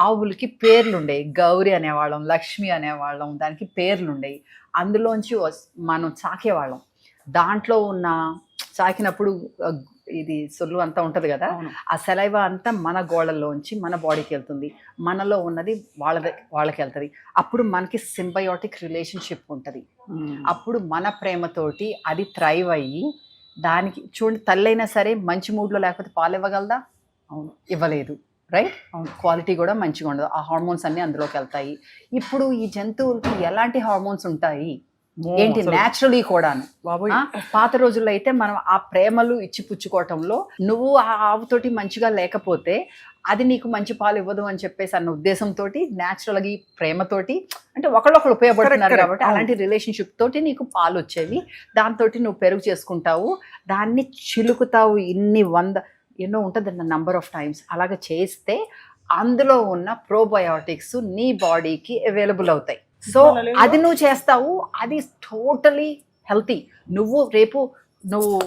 ఆవులకి పేర్లు ఉండేవి. గౌరి అనేవాళ్ళం, లక్ష్మి అనేవాళ్ళం, దానికి పేర్లు ఉండేవి. అందులోంచి మనం చాకేవాళ్ళం. దాంట్లో ఉన్న చాకినప్పుడు ఇది సొల్లు అంతా ఉంటుంది కదా, ఆ సెలైవా అంతా మన గోళ్ళల్లోంచి మన బాడీకి వెళ్తుంది, మనలో ఉన్నది వాళ్ళకి వెళ్తుంది. అప్పుడు మనకి సింబయోటిక్ రిలేషన్షిప్ ఉంటుంది. అప్పుడు మన ప్రేమతోటి అది థ్రైవ్ అయ్యి, దానికి చూడండి, తల్లైనా సరే మంచి మూడ్లో లేకపోతే పాలు ఇవ్వగలదా? అవును, ఇవ్వలేదు. రైట్. క్వాలిటీ కూడా మంచిగా ఉండదు, ఆ హార్మోన్స్ అన్నీ అందులోకి వెళ్తాయి. ఇప్పుడు ఈ జంతువులకి ఎలాంటి హార్మోన్స్ ఉంటాయి? ఏంటి న్యాచురలీ కూడాను. బాబోయ్. పాత రోజుల్లో అయితే మనం ఆ ప్రేమలు ఇచ్చి పుచ్చుకోవటంలో నువ్వు ఆ ఆవుతోటి మంచిగా లేకపోతే అది నీకు మంచి పాలు ఇవ్వదు అని చెప్పేసి అన్న ఉద్దేశంతో న్యాచురల్గా ఈ ప్రేమతోటి అంటే ఒకళ్ళొకళ్ళు ఉపయోగపడుతున్నారు కాబట్టి అలాంటి రిలేషన్షిప్ తోటి నీకు పాలు వచ్చేవి. దాంతో నువ్వు పెరుగు చేసుకుంటావు, దాన్ని చిలుకుతావు, ఎన్నో ఉంటుంది నంబర్ ఆఫ్ టైమ్స్. అలాగ చేస్తే అందులో ఉన్న ప్రోబయోటిక్స్ నీ బాడీకి అవైలబుల్ అవుతాయి. సో అది నువ్వు చేస్తావు, అది టోటలీ హెల్తీ. నువ్వు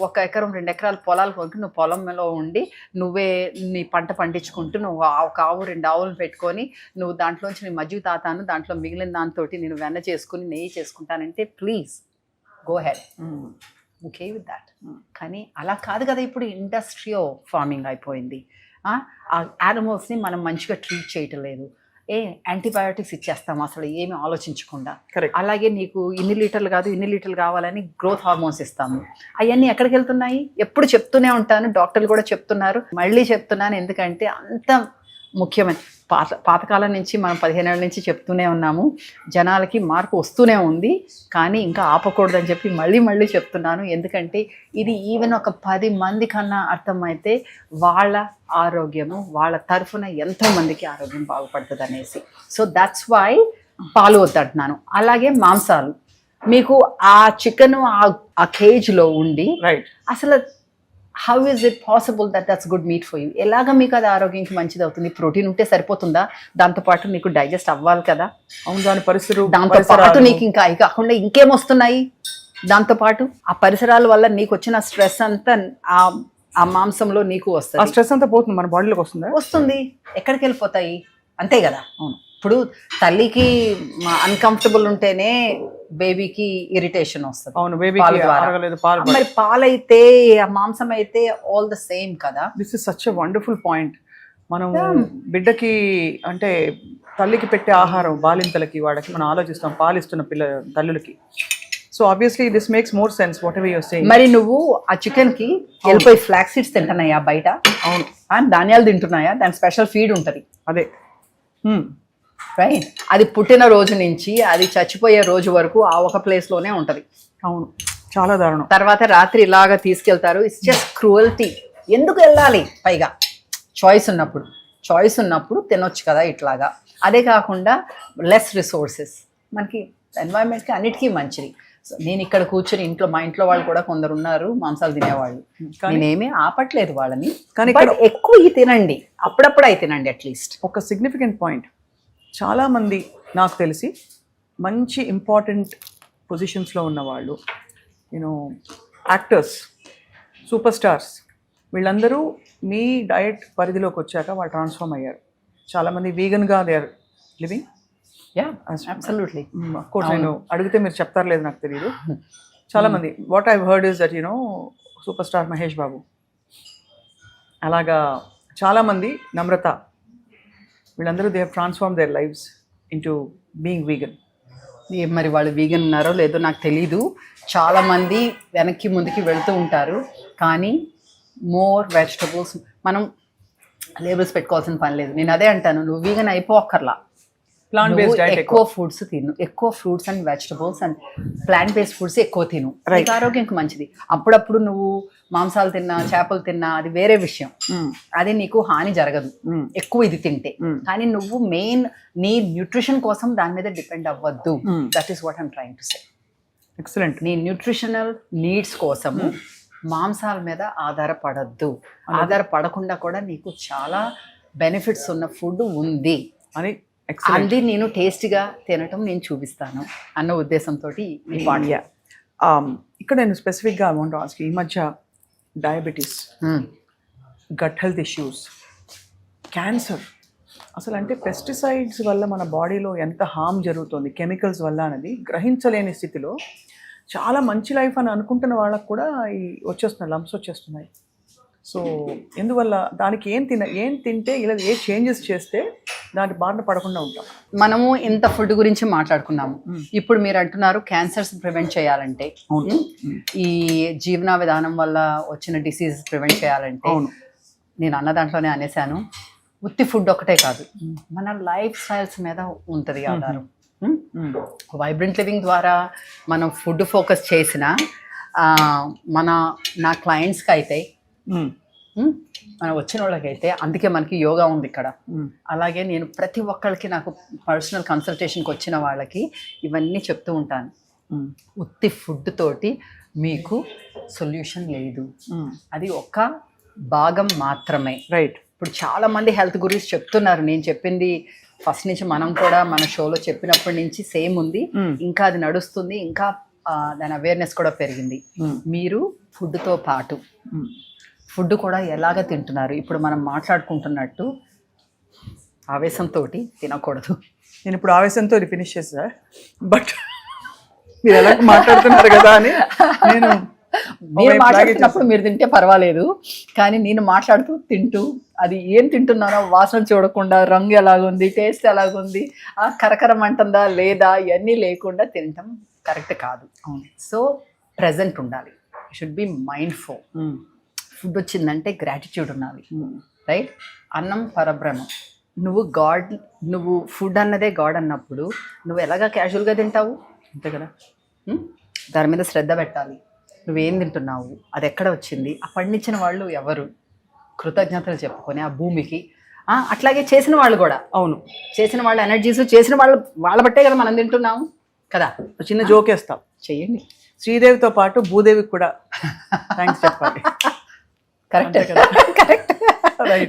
1 ఎకరం 2 ఎకరాల పొలాలు కొనుక్కి నువ్వు పొలంలో ఉండి నువ్వే నీ పంట పండించుకుంటూ నువ్వు 1 ఆవు 2 ఆవులను పెట్టుకొని నువ్వు దాంట్లోంచి నీ మజ్జిగ తాతాను, దాంట్లో మిగిలిన దాంతో నేను వెన్న చేసుకుని నెయ్యి చేసుకుంటానంటే please go ahead, okay with that. కానీ అలా కాదు కదా, ఇప్పుడు ఇండస్ట్రియల్ ఫార్మింగ్ అయిపోయింది. ఆ యానిమల్స్ని మనం మంచిగా ట్రీట్ చేయటం లేదు, యాంటీబయాటిక్స్ ఇచ్చేస్తాం అసలు ఏమి ఆలోచించకుండా. అలాగే నీకు ఇన్ని లీటర్లు కావాలని గ్రోత్ హార్మోన్స్ ఇస్తాము. అవన్నీ ఎక్కడికి వెళ్తున్నాయి? ఎప్పుడు చెప్తూనే ఉంటాను, డాక్టర్లు కూడా చెప్తున్నారు, మళ్ళీ చెప్తున్నాను, ఎందుకంటే అంత ముఖ్యమైన పాతకాలం నుంచి మనం 15 ఏళ్ళ నుంచి చెప్తూనే ఉన్నాము. జనాలకి మార్పు వస్తూనే ఉంది, కానీ ఇంకా ఆపకూడదని చెప్పి మళ్ళీ చెప్తున్నాను. ఎందుకంటే ఇది ఈవెన్ ఒక 10 మంది కన్నా అర్థమైతే వాళ్ళ ఆరోగ్యము, వాళ్ళ తరఫున ఎంతో మందికి ఆరోగ్యం బాగుపడుతుంది అనేసి. సో దట్స్ వై పాలు వద్దంటున్నాను. అలాగే మాంసాలు, మీకు ఆ చికెన్ ఆ కేజ్లో ఉండి అసలు how is it possible that's good meet for you? ఎలాగ మీకు అది ఆరోగ్యానికి మంచిది అవుతుంది? ప్రోటీన్ ఉంటే సరిపోతుందా? దాంతోపాటు నీకు డైజెస్ట్ అవ్వాలి కదా. అవును, దాంతోపాటు నీకు ఇంకా అవి కాకుండా ఇంకేం వస్తున్నాయి? దాంతోపాటు ఆ పరిసరాల వల్ల నీకు వచ్చిన స్ట్రెస్ అంతా ఆ మాంసంలో నీకు వస్తుంది. ఆ స్ట్రెస్ అంతా పోతుంది, మన బాడీలోకి వస్తుంది. ఎక్కడికి వెళ్ళిపోతాయి? అంతే కదా. అవును, ఇప్పుడు తల్లికి అన్కంఫర్టబుల్ ఉంటేనే బేబీకి ఇరిటేషన్ వస్తుంది. అవును, బేబీకి మరి పాలైతే ఆ మాంసం అయితే ఆల్ ద సేమ్ కదా. This is such a wonderful point. మనం బిడ్డకి అంటే తల్లికి పెట్టే ఆహారం బాలింతలకి వాడికి మనం ఆలోచిస్తాం, పాలిస్తున్న తల్లులకి. So obviously this makes more sense whatever you're saying. మరి నువ్వు ఆ చికెన్ కి వెళ్ళిపోయి ఫ్లాక్ సీడ్స్ తింటున్నాయా బయట? అవును. ధాన్యాలు తింటున్నాయా? దాని స్పెషల్ ఫీడ్ ఉంటుంది. అదే రైట్. అది పుట్టిన రోజు నుంచి అది చచ్చిపోయే రోజు వరకు ఆ ఒక ప్లేస్లోనే ఉంటుంది. అవును, చాలా దారుణం. తర్వాత రాత్రి ఇలాగా తీసుకెళ్తారు. It's just cruelty. ఎందుకు వెళ్ళాలి? పైగా చాయిస్ ఉన్నప్పుడు తినొచ్చు కదా ఇట్లాగా. అదే కాకుండా లెస్ రిసోర్సెస్ మనకి ఎన్వైరన్మెంట్కి అన్నిటికీ మంచిది. సో నేను ఇక్కడ కూర్చొని మా ఇంట్లో వాళ్ళు కూడా కొందరు ఉన్నారు మాంసాలు తినేవాళ్ళు, నేనేమీ ఆపట్లేదు వాళ్ళని. కానీ ఎక్కువ తినండి, అప్పుడప్పుడు అయి తినండి అట్లీస్ట్. ఒక సిగ్నిఫికెంట్ పాయింట్, చాలామంది నాకు తెలిసి మంచి ఇంపార్టెంట్ పొజిషన్స్లో ఉన్నవాళ్ళు, యాక్టర్స్, సూపర్ స్టార్స్, వీళ్ళందరూ మీ డయట్ పరిధిలోకి వచ్చాక వాళ్ళు ట్రాన్స్ఫార్మ్ అయ్యారు. చాలామంది వీగన్గా they are living. Absolutely. Of course నేను అడిగితే మీరు చెప్తారు లేదు నాకు తెలియదు. చాలామంది what I heard is that super star Mahesh Babu, అలాగా చాలామంది, నమ్రత, వీళ్ళందరూ they have transform their lives into being vegan. మరి వాళ్ళు వీగన్ ఉన్నారో లేదో నాకు తెలీదు. చాలామంది వెనక్కి ముందుకి వెళ్తూ ఉంటారు, కానీ మోర్ వెజిటబుల్స్ మనం లేబుల్స్ పెట్టుకోవాల్సిన పని లేదు. నేను అదే అంటాను, నువ్వు వీగన్ అయిపోక్కర్లా, ప్లాంట్ బేస్డ్ డైట్ ఎక్కువ ఫుడ్స్ తిను, ఎక్కువ fruits and vegetables and plant based foods ఎక్కువ తిను, ఆరోగ్యానికి మంచిది. అప్పుడప్పుడు నువ్వు మాంసాలు తిన్నా, చేపలు తిన్నా, అది వేరే విషయం, అది నీకు హాని జరగదు ఎక్కువ ఇది తింటే. కానీ నువ్వు మెయిన్ నీ న్యూట్రిషన్ కోసం దాని మీద డిపెండ్ అవ్వద్దు. That is what I'm trying to say. Excellent. నీ న్యూట్రిషనల్ నీడ్స్ కోసము మాంసాల మీద ఆధారపడద్దు. ఆధారపడకుండా కూడా నీకు చాలా బెనిఫిట్స్ ఉన్న ఫుడ్ ఉంది అని అది నేను టేస్టీగా తినటం నేను చూపిస్తాను అన్న ఉద్దేశంతో ఈ పాఠ్య. ఇక్కడ నేను స్పెసిఫిక్గా వాంట్ ఆస్క్, ఈ మధ్య diabetes, gut health issues, cancer, అసలు అంటే పెస్టిసైడ్స్ వల్ల మన బాడీలో ఎంత హామ్ జరుగుతుంది కెమికల్స్ వల్ల అనేది గ్రహించలేని స్థితిలో చాలా మంచి లైఫ్ అని అనుకుంటున్న వాళ్ళకు కూడా వచ్చేస్తున్నాయి, లంప్స్ వచ్చేస్తున్నాయి. సో ఎందువల్ల? దానికి ఏం తింటే ఇలా ఏ చేంజెస్ చేస్తే దాని బారిన పడకుండా ఉంటాం? మనము ఇంత ఫుడ్ గురించి మాట్లాడుకున్నాము. ఇప్పుడు మీరు అంటున్నారు క్యాన్సర్స్ ప్రివెంట్ చేయాలంటే, ఈ జీవన విధానం వల్ల వచ్చిన డిసీజెస్ ప్రివెంట్ చేయాలంటే, నేను అన్న దాంట్లోనే అనేసాను, ఉత్తి ఫుడ్ ఒకటే కాదు, మన లైఫ్ స్టైల్స్ మీద ఉంటుంది ఆధారం. వైబ్రెంట్ లివింగ్ ద్వారా మనం ఫుడ్ ఫోకస్ చేసిన నా క్లయింట్స్కి అయితే మనం వచ్చిన వాళ్ళకైతే అందుకే మనకి యోగా ఉంది ఇక్కడ. అలాగే నేను ప్రతి ఒక్కరికి నాకు పర్సనల్ కన్సల్టేషన్కి వచ్చిన వాళ్ళకి ఇవన్నీ చెప్తూ ఉంటాను. ఉత్తి ఫుడ్ తోటి మీకు సొల్యూషన్ లేదు, అది ఒక భాగం మాత్రమే. రైట్. ఇప్పుడు చాలా మంది హెల్త్ గురించి చెప్తున్నారు. నేను చెప్పింది ఫస్ట్ నుంచి మనం కూడా మన షోలో చెప్పినప్పటి నుంచి సేమ్ ఉంది, ఇంకా అది నడుస్తుంది, ఇంకా దాని అవేర్నెస్ కూడా పెరిగింది. మీరు ఫుడ్తో పాటు ఫుడ్ కూడా ఎలాగ తింటున్నారు. ఇప్పుడు మనం మాట్లాడుకుంటున్నట్టు ఆవేశంతో తినకూడదు. నేను ఇప్పుడు ఆవేశంతో ఫినిష్ చేసా, బట్ మీరు ఎలా మాట్లాడుతున్నారు కదా అని నేను మీరు మాట్లాడుతున్నప్పుడు మీరు తింటే పర్వాలేదు, కానీ నేను మాట్లాడుతూ తింటూ అది ఏం తింటున్నానో వాసన చూడకుండా, రంగు ఎలాగుంది, టేస్ట్ ఎలాగుంది, కరకరం అంటుందా లేదా, ఇవన్నీ లేకుండా తినటం కరెక్ట్ కాదు. సో ప్రెజెంట్ ఉండాలి, షుడ్ బి మైండ్ఫుల్. ఫుడ్ వచ్చిందంటే గ్రాటిట్యూడ్ ఉండాలి, రైట్? అన్నం పరబ్రహ్మం. నువ్వు ఫుడ్ అన్నదే గాడ్ అన్నప్పుడు నువ్వు ఎలాగా క్యాజువల్గా తింటావు, అంతే కదా. దాని మీద శ్రద్ధ పెట్టాలి. నువ్వేం తింటున్నావు, అది ఎక్కడ వచ్చింది, ఆ పండించిన వాళ్ళు ఎవరు, కృతజ్ఞతలు చెప్పుకొని ఆ భూమికి. అట్లాగే చేసిన వాళ్ళు కూడా, అవును, చేసిన వాళ్ళ ఎనర్జీస్, చేసిన వాళ్ళ బట్టే కదా మనం తింటున్నాము కదా. చిన్న జోకేస్తాం, చెయ్యండి. శ్రీదేవితో పాటు భూదేవికి కూడా థ్యాంక్స్ చెప్పాలి. Correct correct.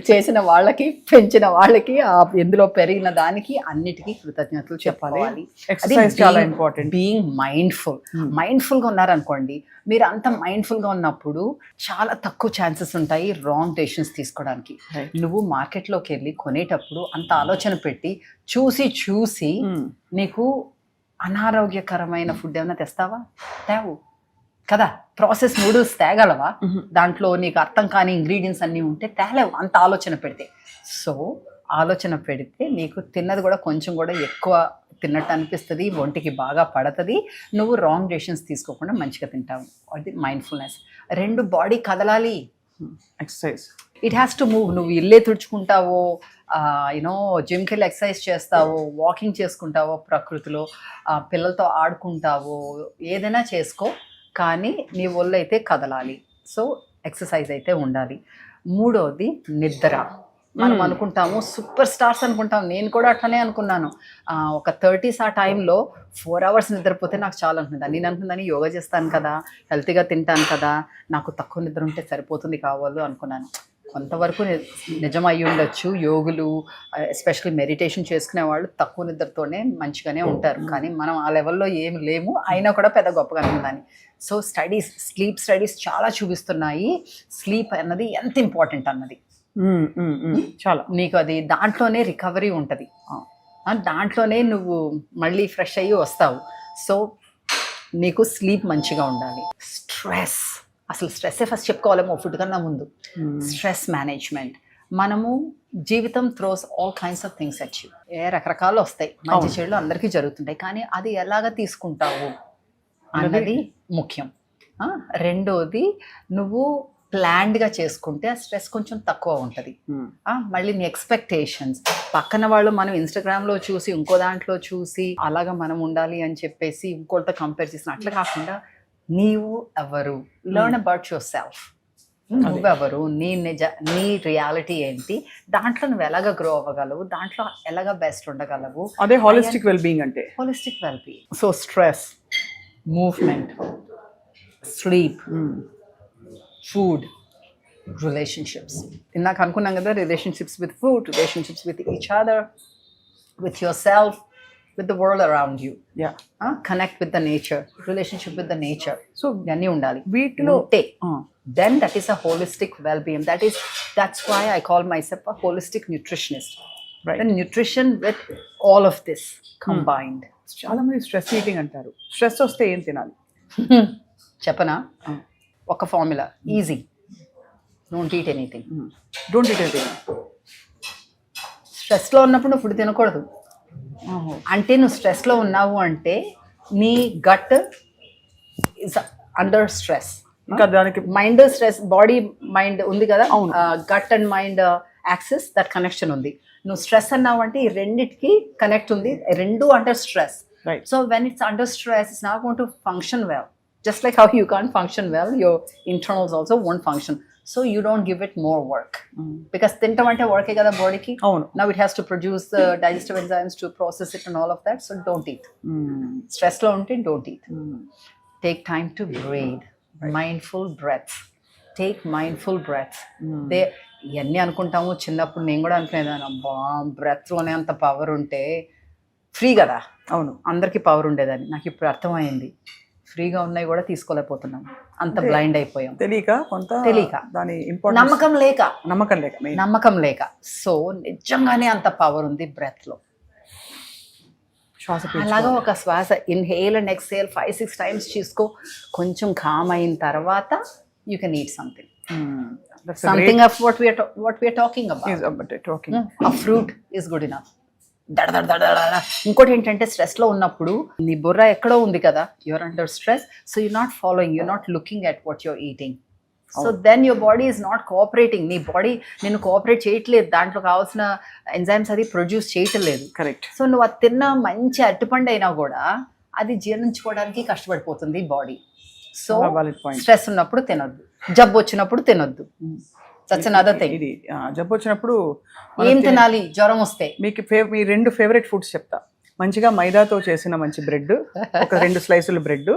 చేసిన వాళ్ళకి, పెంచిన వాళ్ళకి, ఎందులో పెరిగిన దానికి అన్నిటికీ కృతజ్ఞతలు చెప్పాలి. చాలా ఇంపార్టెంట్. బీయింగ్ మైండ్ఫుల్ గా ఉన్నారనుకోండి, మీరు అంత మైండ్ఫుల్ గా ఉన్నప్పుడు చాలా తక్కువ ఛాన్సెస్ ఉంటాయి రాంగ్ డెసిషన్స్ తీసుకోవడానికి. నువ్వు మార్కెట్లోకి వెళ్ళి కొనేటప్పుడు అంత ఆలోచన పెట్టి చూసి నీకు అనారోగ్యకరమైన ఫుడ్ ఏమైనా తెస్తావా? తేవు కదా. ప్రాసెస్ నూడిల్స్ తేగలవా? దాంట్లో నీకు అర్థం కాని ఇంగ్రీడియంట్స్ అన్నీ ఉంటే తేలేవు, అంత ఆలోచన పెడితే. సో ఆలోచన పెడితే నీకు తిన్నది కూడా కొంచెం కూడా ఎక్కువ తిన్నట్టు అనిపిస్తుంది, ఒంటికి బాగా పడుతుంది, నువ్వు రాంగ్ డెసిషన్స్ తీసుకోకుండా మంచిగా తింటావు. అది మైండ్ఫుల్నెస్. 2 బాడీ కదలాలి, exercise, it has to move. నువ్వు ఇల్లే తుడుచుకుంటావో, జిమ్కి వెళ్ళి ఎక్సర్సైజ్ చేస్తావో, వాకింగ్ చేసుకుంటావో, ప్రకృతిలో పిల్లలతో ఆడుకుంటావో, ఏదైనా చేసుకో, కానీ నీ ఒళ్ళు అయితే కదలాలి. సో ఎక్సర్సైజ్ అయితే ఉండాలి. 3వది నిద్ర. మనం అనుకుంటాము సూపర్ స్టార్స్ అనుకుంటాం, నేను కూడా అట్లనే అనుకున్నాను. ఒక 30s ఆ టైంలో 4 hours నిద్రపోతే నాకు చాలా అనుకుంటాను. నేను అనుకుందని యోగా చేస్తాను కదా, హెల్తీగా తింటాను కదా, నాకు తక్కువ నిద్ర ఉంటే సరిపోతుంది కావాలి అనుకున్నాను. కొంతవరకు నిజం అయ్యి ఉండొచ్చు. యోగులు ఎస్పెషల్లీ మెడిటేషన్ చేసుకునే వాళ్ళు తక్కువ నిద్రతోనే మంచిగానే ఉంటారు, కానీ మనం ఆ లెవెల్లో ఏమి లేము, అయినా కూడా పెద్ద గొప్పగా ఉందని. సో స్లీప్ స్టడీస్ చాలా చూపిస్తున్నాయి స్లీప్ అన్నది ఎంత ఇంపార్టెంట్ అన్నది. చాలా నీకు అది దాంట్లోనే రికవరీ ఉంటుంది, దాంట్లోనే నువ్వు మళ్ళీ ఫ్రెష్ అయ్యి వస్తావు. సో నీకు స్లీప్ మంచిగా ఉండాలి. అసలు స్ట్రెస్సే ఫస్ట్ చెప్పుకోవాలేమో ఫుడ్ కన్నా ముందు. Stress management. మనము జీవితం throws all kinds of things at you. రకరకాలు వస్తాయి, మంచి చెడులు అందరికీ జరుగుతుంటాయి, కానీ అది ఎలాగ తీసుకుంటావు అన్నది ముఖ్యం. 2వది నువ్వు ప్లాన్డ్గా చేసుకుంటే ఆ స్ట్రెస్ కొంచెం తక్కువ ఉంటుంది. మళ్ళీ నీ ఎక్స్పెక్టేషన్స్, పక్కన వాళ్ళు మనం ఇన్స్టాగ్రామ్లో చూసి ఇంకో దాంట్లో చూసి అలాగా మనం ఉండాలి అని చెప్పేసి ఇంకోటితో కంపేర్ చేసిన అట్లా కాకుండా నీవు ఎవరు, లెర్న్ అబౌట్ యువర్ సెల్ఫ్. నువ్వెవరు, నీ రియాలిటీ ఏంటి, దాంట్లో నువ్వు ఎలాగ గ్రో అవ్వగలవు, దాంట్లో ఎలాగ బెస్ట్ ఉండగలవు. అదే హాలిస్టిక్ వెల్బీయింగ్ అంటే. Holistic wellbeing. So stress, movement, sleep, food, relationships. ఇందాక అనుకున్నాం కదా, relationships with food, relationships with each other, with your self, with the world around you. Connect with the nature, relationship with the nature. So iyanni undali veetlo unte, then that is a holistic well-being. That's why I call myself a holistic nutritionist, right? And nutrition with all of this combined. చాలా మంది stress eating అంటారు. Stress వస్తే ఏం తినాలి చెప్పనా? ఒక formula, easy. Don't eat anything. స్ట్రెస్లో ఉన్నప్పుడు నువ్వు ఫుడ్ తినకూడదు. అంటే నువ్వు స్ట్రెస్లో ఉన్నావు అంటే నీ గట్ ఇస్ అండర్ స్ట్రెస్. ఇంకా దానికి మైండ్ స్ట్రెస్, బాడీ మైండ్ ఉంది కదా, gut and mind axis, that connection ఉంది. నువ్వు స్ట్రెస్ అన్నావు అంటే ఈ రెండిటికి కనెక్ట్ ఉంది, రెండు under stress. Right. So when it's under stress, it's not going to function well. Just like how you can't function well, your internals also won't function. So you don't give it more work. Because తింటాం అంటే వర్కే కదా బాడీకి. అవును. Now it has to produce the digestive enzymes to process it and all of that. So don't eat. Stress లో ఉంటే don't eat. Take time to breathe. Mindful breath. Take mindful breath. ఇవన్నీ అనుకుంటాము. చిన్నప్పుడు నేను కూడా అనుకునేదాన్ని, అబ్బా బ్రెత్లోనే అంత పవర్ ఉంటే ఫ్రీ కదా. అవును, అందరికీ పవర్ ఉండేదని. నాకు ఇప్పుడు అర్థమైంది, ఫ్రీగా ఉన్నాయి కూడా తీసుకోలేకపోతున్నాం, అంత బ్లైండ్ అయిపోయాం. తెలియక దాని నమ్మకం లేక. సో నిజంగానే అంత పవర్ ఉంది బ్రెత్ లో. అలాగా ఒక శ్వాస ఇన్హేల్ అండ్ ఎక్స్హేల్ 5-6 times తీసుకో. కొంచెం కామ్ అయిన తర్వాత you can eat something of what we're talking about. A fruit is good enough. ఇంకోటి ఏంటంటే స్ట్రెస్ లో ఉన్నప్పుడు నీ బుర్ర ఎక్కడో ఉంది కదా, you're under stress, so you not following, you're not looking at what you're eating. So then your body is not cooperating. నీ బాడీ నేను కోఆపరేట్ చేయట్లేదు, దాంట్లో కావాల్సిన ఎంజైమ్స్ అది ప్రొడ్యూస్ చేయటం లేదు. కరెక్ట్. సో నువ్వు అది తిన్న మంచి అరటిపండు అయినా కూడా అది జీర్ణించుకోవడానికి కష్టపడిపోతుంది బాడీ. సో స్ట్రెస్ ఉన్నప్పుడు తినొద్దు, జబ్బు వచ్చినప్పుడు తినొద్దు. That's another thing. ఇది జబ్బు వచ్చినప్పుడు ఏం తినాలి? జ్వరం వస్తే మీకు మీ 2 ఫేవరెట్ ఫుడ్స్ చెప్తా. మంచిగా మైదాతో చేసిన మంచి బ్రెడ్, ఒక 2 స్లైసులు బ్రెడ్,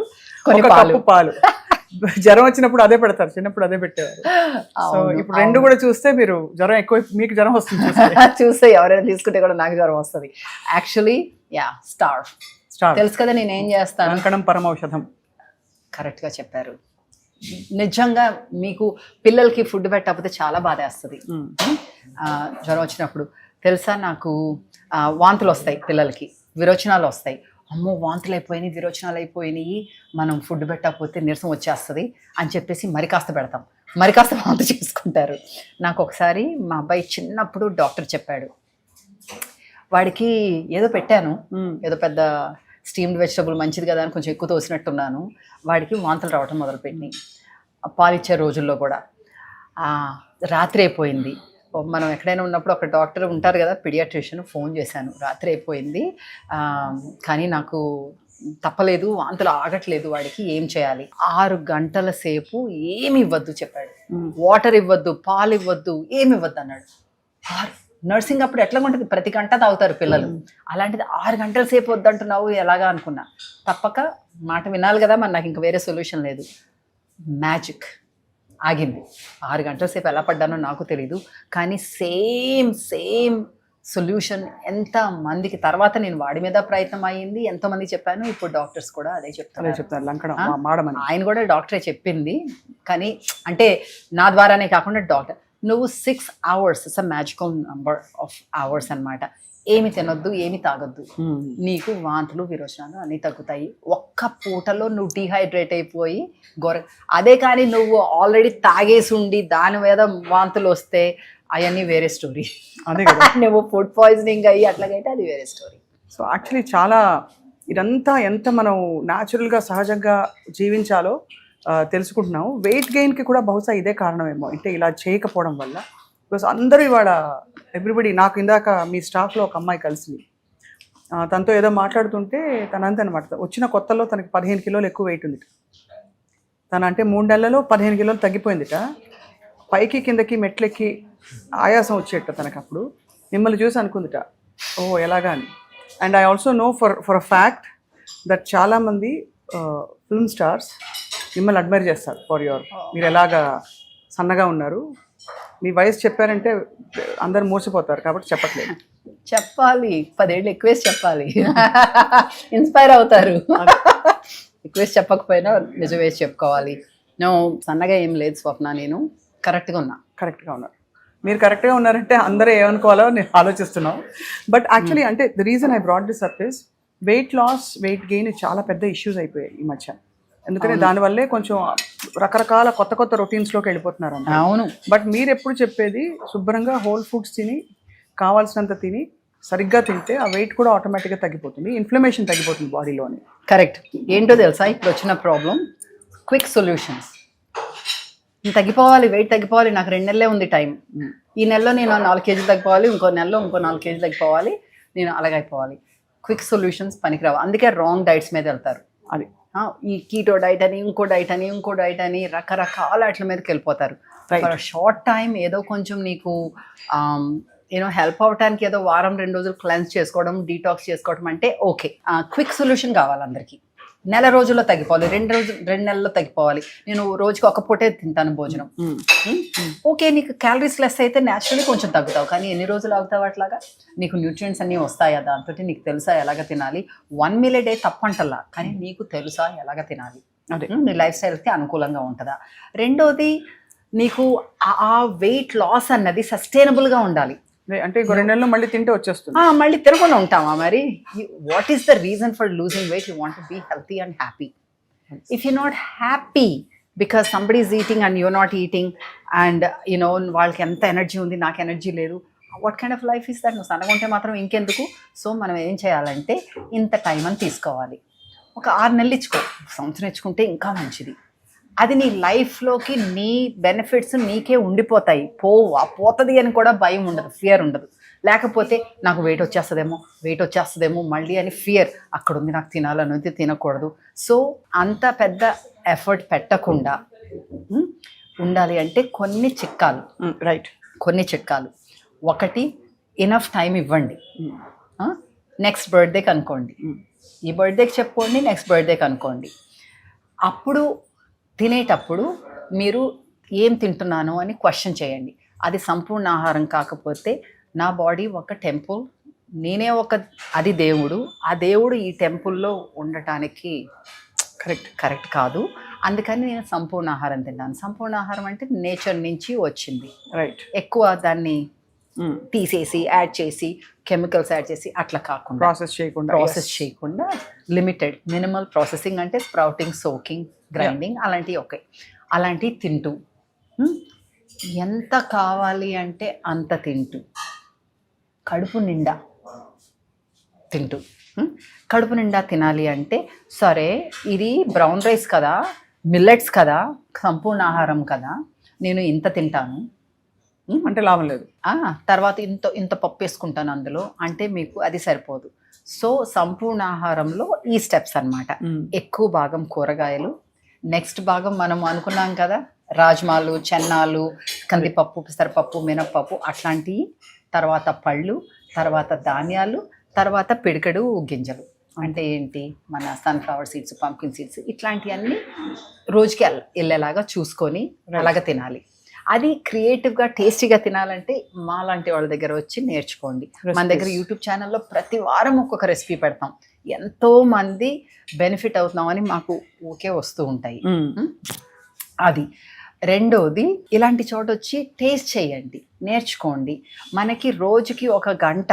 ఒక కప్పు పాలు. జ్వరం వచ్చినప్పుడు అదే పెడతారు, చిన్నప్పుడు అదే పెట్టేవారు. సో ఇప్పుడు 2 కూడా చూస్తే మీరు జ్వరం ఎక్కువ, మీకు జ్వరం వస్తుంది చూస్తే ఎవరైనా తీసుకుంటే కూడా నాకు జ్వరం వస్తుంది. యాక్చువల్లీ స్టార్ తెలుసు కదా నేను ఏం చేస్తాను. కంకణం పరమౌషధం. కరెక్ట్ గా చెప్పారు. నిజంగా మీకు పిల్లలకి ఫుడ్ పెట్టకపోతే చాలా బాధ వేస్తుంది. జ్వరం వచ్చినప్పుడు తెలుసా, నాకు వాంతులు వస్తాయి, పిల్లలకి విరోచనాలు వస్తాయి. అమ్మో వాంతులు అయిపోయినాయి, విరోచనాలు అయిపోయినాయి, మనం ఫుడ్ పెట్టకపోతే నీరసం వచ్చేస్తుంది అని చెప్పేసి మరి కాస్త పెడతాం, మరి కాస్త వాంతు చేసుకుంటారు. నాకు ఒకసారి మా అబ్బాయి చిన్నప్పుడు డాక్టర్ చెప్పాడు, వాడికి ఏదో పెట్టాను, ఏదో పెద్ద స్టీమ్డ్ వెజిటబుల్ మంచిది కదా అని కొంచెం ఎక్కువ తోసినట్టున్నాను. వాడికి వాంతులు రావటం మొదలుపెట్టినాయి. పాలిచ్చే రోజుల్లో కూడా. రాత్రి అయిపోయింది, మనం ఎక్కడైనా ఉన్నప్పుడు ఒక డాక్టర్ ఉంటారు కదా, పీడియాట్రిషియన్, ఫోన్ చేశాను. రాత్రి అయిపోయింది కానీ నాకు తప్పలేదు, వాంతులు ఆగట్లేదు, వాడికి ఏం చేయాలి? 6 గంటల సేపు ఏమి ఇవ్వద్దు చెప్పాడు. వాటర్ ఇవ్వద్దు, పాలు ఇవ్వద్దు, ఏమి ఇవ్వద్దు అన్నాడు. నర్సింగ్ అప్పుడు ఎట్లా ఉంటుంది, ప్రతి గంట తాగుతారు పిల్లలు, అలాంటిది 6 గంటల సేపు వద్దంటున్నావు ఎలాగా అనుకున్నా. తప్పక మాట వినాలి కదా, మరి నాకు ఇంకా వేరే సొల్యూషన్ లేదు. మ్యాజిక్ ఆగింది. 6 గంటల సేపు ఎలా పడ్డానో నాకు తెలీదు, కానీ సేమ్ సొల్యూషన్ ఎంత మందికి. తర్వాత నేను వాడి మీద ప్రయత్నం అయ్యింది, ఎంతోమంది చెప్పాను. ఇప్పుడు డాక్టర్స్ కూడా అదే చెప్తారు. ఆయన కూడా డాక్టరే చెప్పింది, కానీ అంటే నా ద్వారానే కాకుండా డాక్టర్. నువ్వు 6 hours, it's a magical number of hours అన్నమాట. ఏమి తినొద్దు, ఏమి తాగొద్దు, నీకు వాంతులు విరోచనాలు అన్నీ తగ్గుతాయి. ఒక్క పూటలో నువ్వు డీహైడ్రేట్ అయిపోయి అదే కానీ నువ్వు ఆల్రెడీ తాగేసి ఉండి దాని మీద వాంతులు వస్తే అవన్నీ వేరే స్టోరీ. అదే కదా, నువ్వు ఫుడ్ పాయిజనింగ్ అయ్యి అట్లాగైతే అది వేరే స్టోరీ. సో యాక్చువల్లీ చాలా ఇదంతా ఎంత మనం న్యాచురల్గా సహజంగా జీవించాలో తెలుసుకుంటున్నాం. వెయిట్ గెయిన్కి కూడా బహుశా ఇదే కారణమేమో, అంటే ఇలా చేయకపోవడం వల్ల. బికాస్ అందరూ ఇవాళ ఎవ్రీబడి, నాకు ఇందాక మీ స్టాఫ్లో ఒక అమ్మాయి కలిసింది, తనతో ఏదో మాట్లాడుతుంటే తనంత అనమాట, వచ్చిన కొత్తలో తనకి 15 కిలోలు ఎక్కువ వెయిట్ ఉందిట. తను అంటే 3 నెలలలో 15 కిలోలు తగ్గిపోయిందిట. పైకి కిందకి మెట్లెక్కి ఆయాసం వచ్చేట తనకు. అప్పుడు మిమ్మల్ని చూసి అనుకుందిట, ఓ ఎలాగా అని. And I also know for a fact that చాలామంది ఫిల్మ్ స్టార్స్ మిమ్మల్ని అడ్మైర్ చేస్తారు ఫర్ యువర్, మీరు ఎలాగా సన్నగా ఉన్నారు. మీ వయసు చెప్పారంటే అందరు మోసపోతారు, కాబట్టి చెప్పట్లేదు. చెప్పాలి, 10 ఏళ్ళు ఎక్కువేసి చెప్పాలి, ఇన్స్పైర్ అవుతారు. ఎక్కువేసి చెప్పకపోయినా నిజం వేసి చెప్పుకోవాలి. నేను సన్నగా ఏం లేదు స్వప్న, నేను కరెక్ట్గా ఉన్నారు. మీరు కరెక్ట్గా ఉన్నారంటే అందరూ ఏమనుకోవాలో నేను ఆలోచిస్తున్నాం. బట్ యాక్చువల్లీ అంటే the reason I brought this up is weight loss, weight gain చాలా పెద్ద ఇష్యూస్ అయిపోయాయి ఈ మధ్య. ఎందుకంటే దానివల్లే కొంచెం రకరకాల కొత్త రొటీన్స్లోకి వెళ్ళిపోతున్నారు. అవును. బట్ మీరు ఎప్పుడు చెప్పేది శుభ్రంగా హోల్ ఫుడ్స్ తిని, కావాల్సినంత తిని, సరిగ్గా తింటే ఆ వెయిట్ కూడా ఆటోమేటిక్గా తగ్గిపోతుంది, ఇన్ఫ్లమేషన్ తగ్గిపోతుంది బాడీలోని. కరెక్ట్. ఏంటో తెలుసా ఇప్పుడు వచ్చిన ప్రాబ్లం? Quick solutions. నేను తగ్గిపోవాలి, వెయిట్ తగ్గిపోవాలి, నాకు 2 నెలలే ఉంది టైం. ఈ నెలలో నేను 4 కేజీలు తగ్గిపోవాలి, ఇంకో నెలలో ఇంకో 4 కేజీలు తగ్గిపోవాలి, నేను అలాగైపోవాలి. క్విక్ సొల్యూషన్స్ పనికిరావు. అందుకే రాంగ్ డైట్స్ మీద వెళ్తారు. అది ఈ కీటో డైట్ అని, ఇంకో డైట్ అని రకరకాల వాటి మీదకి వెళ్ళిపోతారు. ఫర్ షార్ట్ టైం ఏదో కొంచెం నీకు హెల్ప్ అవడానికి ఏదో వారం 2 రోజులు క్లెన్స్ చేసుకోవడం, డీటాక్స్ చేసుకోవడం అంటే ఓకే. క్విక్ సొల్యూషన్ కావాలి అందరికీ. నెల రోజుల్లో తగ్గిపోవాలి, 2 నెలల్లో తగ్గిపోవాలి, నేను రోజుకి ఒక పూటే తింటాను భోజనం. ఓకే, నీకు క్యాలరీస్ లెస్ అయితే న్యాచురల్లీ కొంచెం తగ్గుతావు, కానీ ఎన్ని రోజులు అవుతావు అట్లాగా? నీకు న్యూట్రియంట్స్ అన్నీ వస్తాయా దాంతో? నీకు తెలుసా ఎలాగ తినాలి? 1 meal a day తప్పంటల్లా, కానీ నీకు తెలుసా ఎలాగ తినాలి? అదే నీ లైఫ్ స్టైల్కి అనుకూలంగా ఉంటుందా? రెండోది, నీకు ఆ వెయిట్ లాస్ అన్నది సస్టైనబుల్గా ఉండాలి. అంటే 2 నెలలు మళ్ళీ తింటే వచ్చేస్తుంది. మళ్ళీ తినకుండా ఉంటామా మరి? What is the reason for losing weight? You want to be healthy and happy. If you not happy because somebody is eating and you're not eating and వాళ్ళకి ఎంత ఎనర్జీ ఉంది, నాకు ఎనర్జీ లేదు, what kind of life is that? నువ్వు సన్నగుంటే మాత్రం ఇంకెందుకు? So మనం ఏం చేయాలంటే ఇంత టైం అని తీసుకోవాలి. ఒక 6 నెలలు ఇచ్చుకో, సంవత్సరం ఇచ్చుకుంటే ఇంకా మంచిది. అది నీ లైఫ్లోకి నీ బెనిఫిట్స్ నీకే ఉండిపోతాయి. పోతుంది అని కూడా భయం ఉండదు, ఫియర్ ఉండదు. లేకపోతే నాకు వెయిట్ వచ్చేస్తుందేమో మళ్ళీ అని ఫియర్ అక్కడ ఉంది, నాకు తినాలనేది తినకూడదు. సో అంత పెద్ద ఎఫర్ట్ పెట్టకుండా ఉండాలి అంటే కొన్ని చిట్కాలు. రైట్, కొన్ని చిట్కాలు. ఒకటి, ఇనఫ్ టైం ఇవ్వండి. నెక్స్ట్ బర్త్డేకి అనుకోండి, ఈ బర్త్డేకి చెప్పుకోండి, నెక్స్ట్ బర్త్డేకి అనుకోండి. అప్పుడు తినేటప్పుడు మీరు ఏం తింటున్నాను అని క్వశ్చన్ చేయండి. అది సంపూర్ణ ఆహారం కాకపోతే, నా బాడీ ఒక టెంపుల్, నేనే అది దేవుడు, ఆ దేవుడు ఈ టెంపుల్లో ఉండటానికి కరెక్ట్ కాదు, అందుకని నేను సంపూర్ణ ఆహారం తిన్నాను. సంపూర్ణ ఆహారం అంటే నేచర్ నుంచి వచ్చింది. రైట్, ఎక్కువ దాన్ని తీసేసి యాడ్ చేసి కెమికల్స్ యాడ్ చేసి అట్లా కాకుండా, ప్రాసెస్ చేయకుండా లిమిటెడ్ మినిమల్ ప్రాసెసింగ్, అంటే స్ప్రౌటింగ్, సోకింగ్, గ్రైండింగ్, అలాంటివి ఓకే. అలాంటివి తింటూ ఎంత కావాలి అంటే అంత తింటూ, కడుపు నిండా తింటూ. కడుపు నిండా తినాలి అంటే, సరే ఇది బ్రౌన్ రైస్ కదా, మిల్లెట్స్ కదా, సంపూర్ణ ఆహారం కదా, నేను ఇంత తింటాను అంటే లాభం లేదు. తర్వాత ఇంత పప్పు వేసుకుంటాను అందులో అంటే మీకు అది సరిపోదు. సో సంపూర్ణ ఆహారంలో ఈ స్టెప్స్ అన్నమాట. ఎక్కువ భాగం కూరగాయలు, నెక్స్ట్ భాగం మనం అనుకున్నాం కదా రాజ్మాలు, చెన్నాలు, కందిపప్పు, పెసరపప్పు, మినప్పప్పు అట్లాంటివి, తర్వాత పళ్ళు, తర్వాత ధాన్యాలు, తర్వాత పిడికెడు గింజలు. అంటే ఏంటి, మన సన్ఫ్లవర్ సీడ్స్, పంకిన్ సీడ్స్, ఇట్లాంటివన్నీ రోజుకి వెళ్ళేలాగా చూసుకొని అలాగా తినాలి. అది క్రియేటివ్గా టేస్టీగా తినాలంటే మాలాంటి వాళ్ళ దగ్గర వచ్చి నేర్చుకోండి. మన దగ్గర యూట్యూబ్ ఛానల్లో ప్రతి వారం ఒక్కొక్క రెసిపీ పెడతాం, ఎంతో మంది బెనిఫిట్ అవుతున్నామని మాకు ఓకే వస్తూ ఉంటాయి. అది రెండోది, ఇలాంటి చోట వచ్చి టేస్ట్ చేయండి, నేర్చుకోండి. మనకి రోజుకి 1 గంట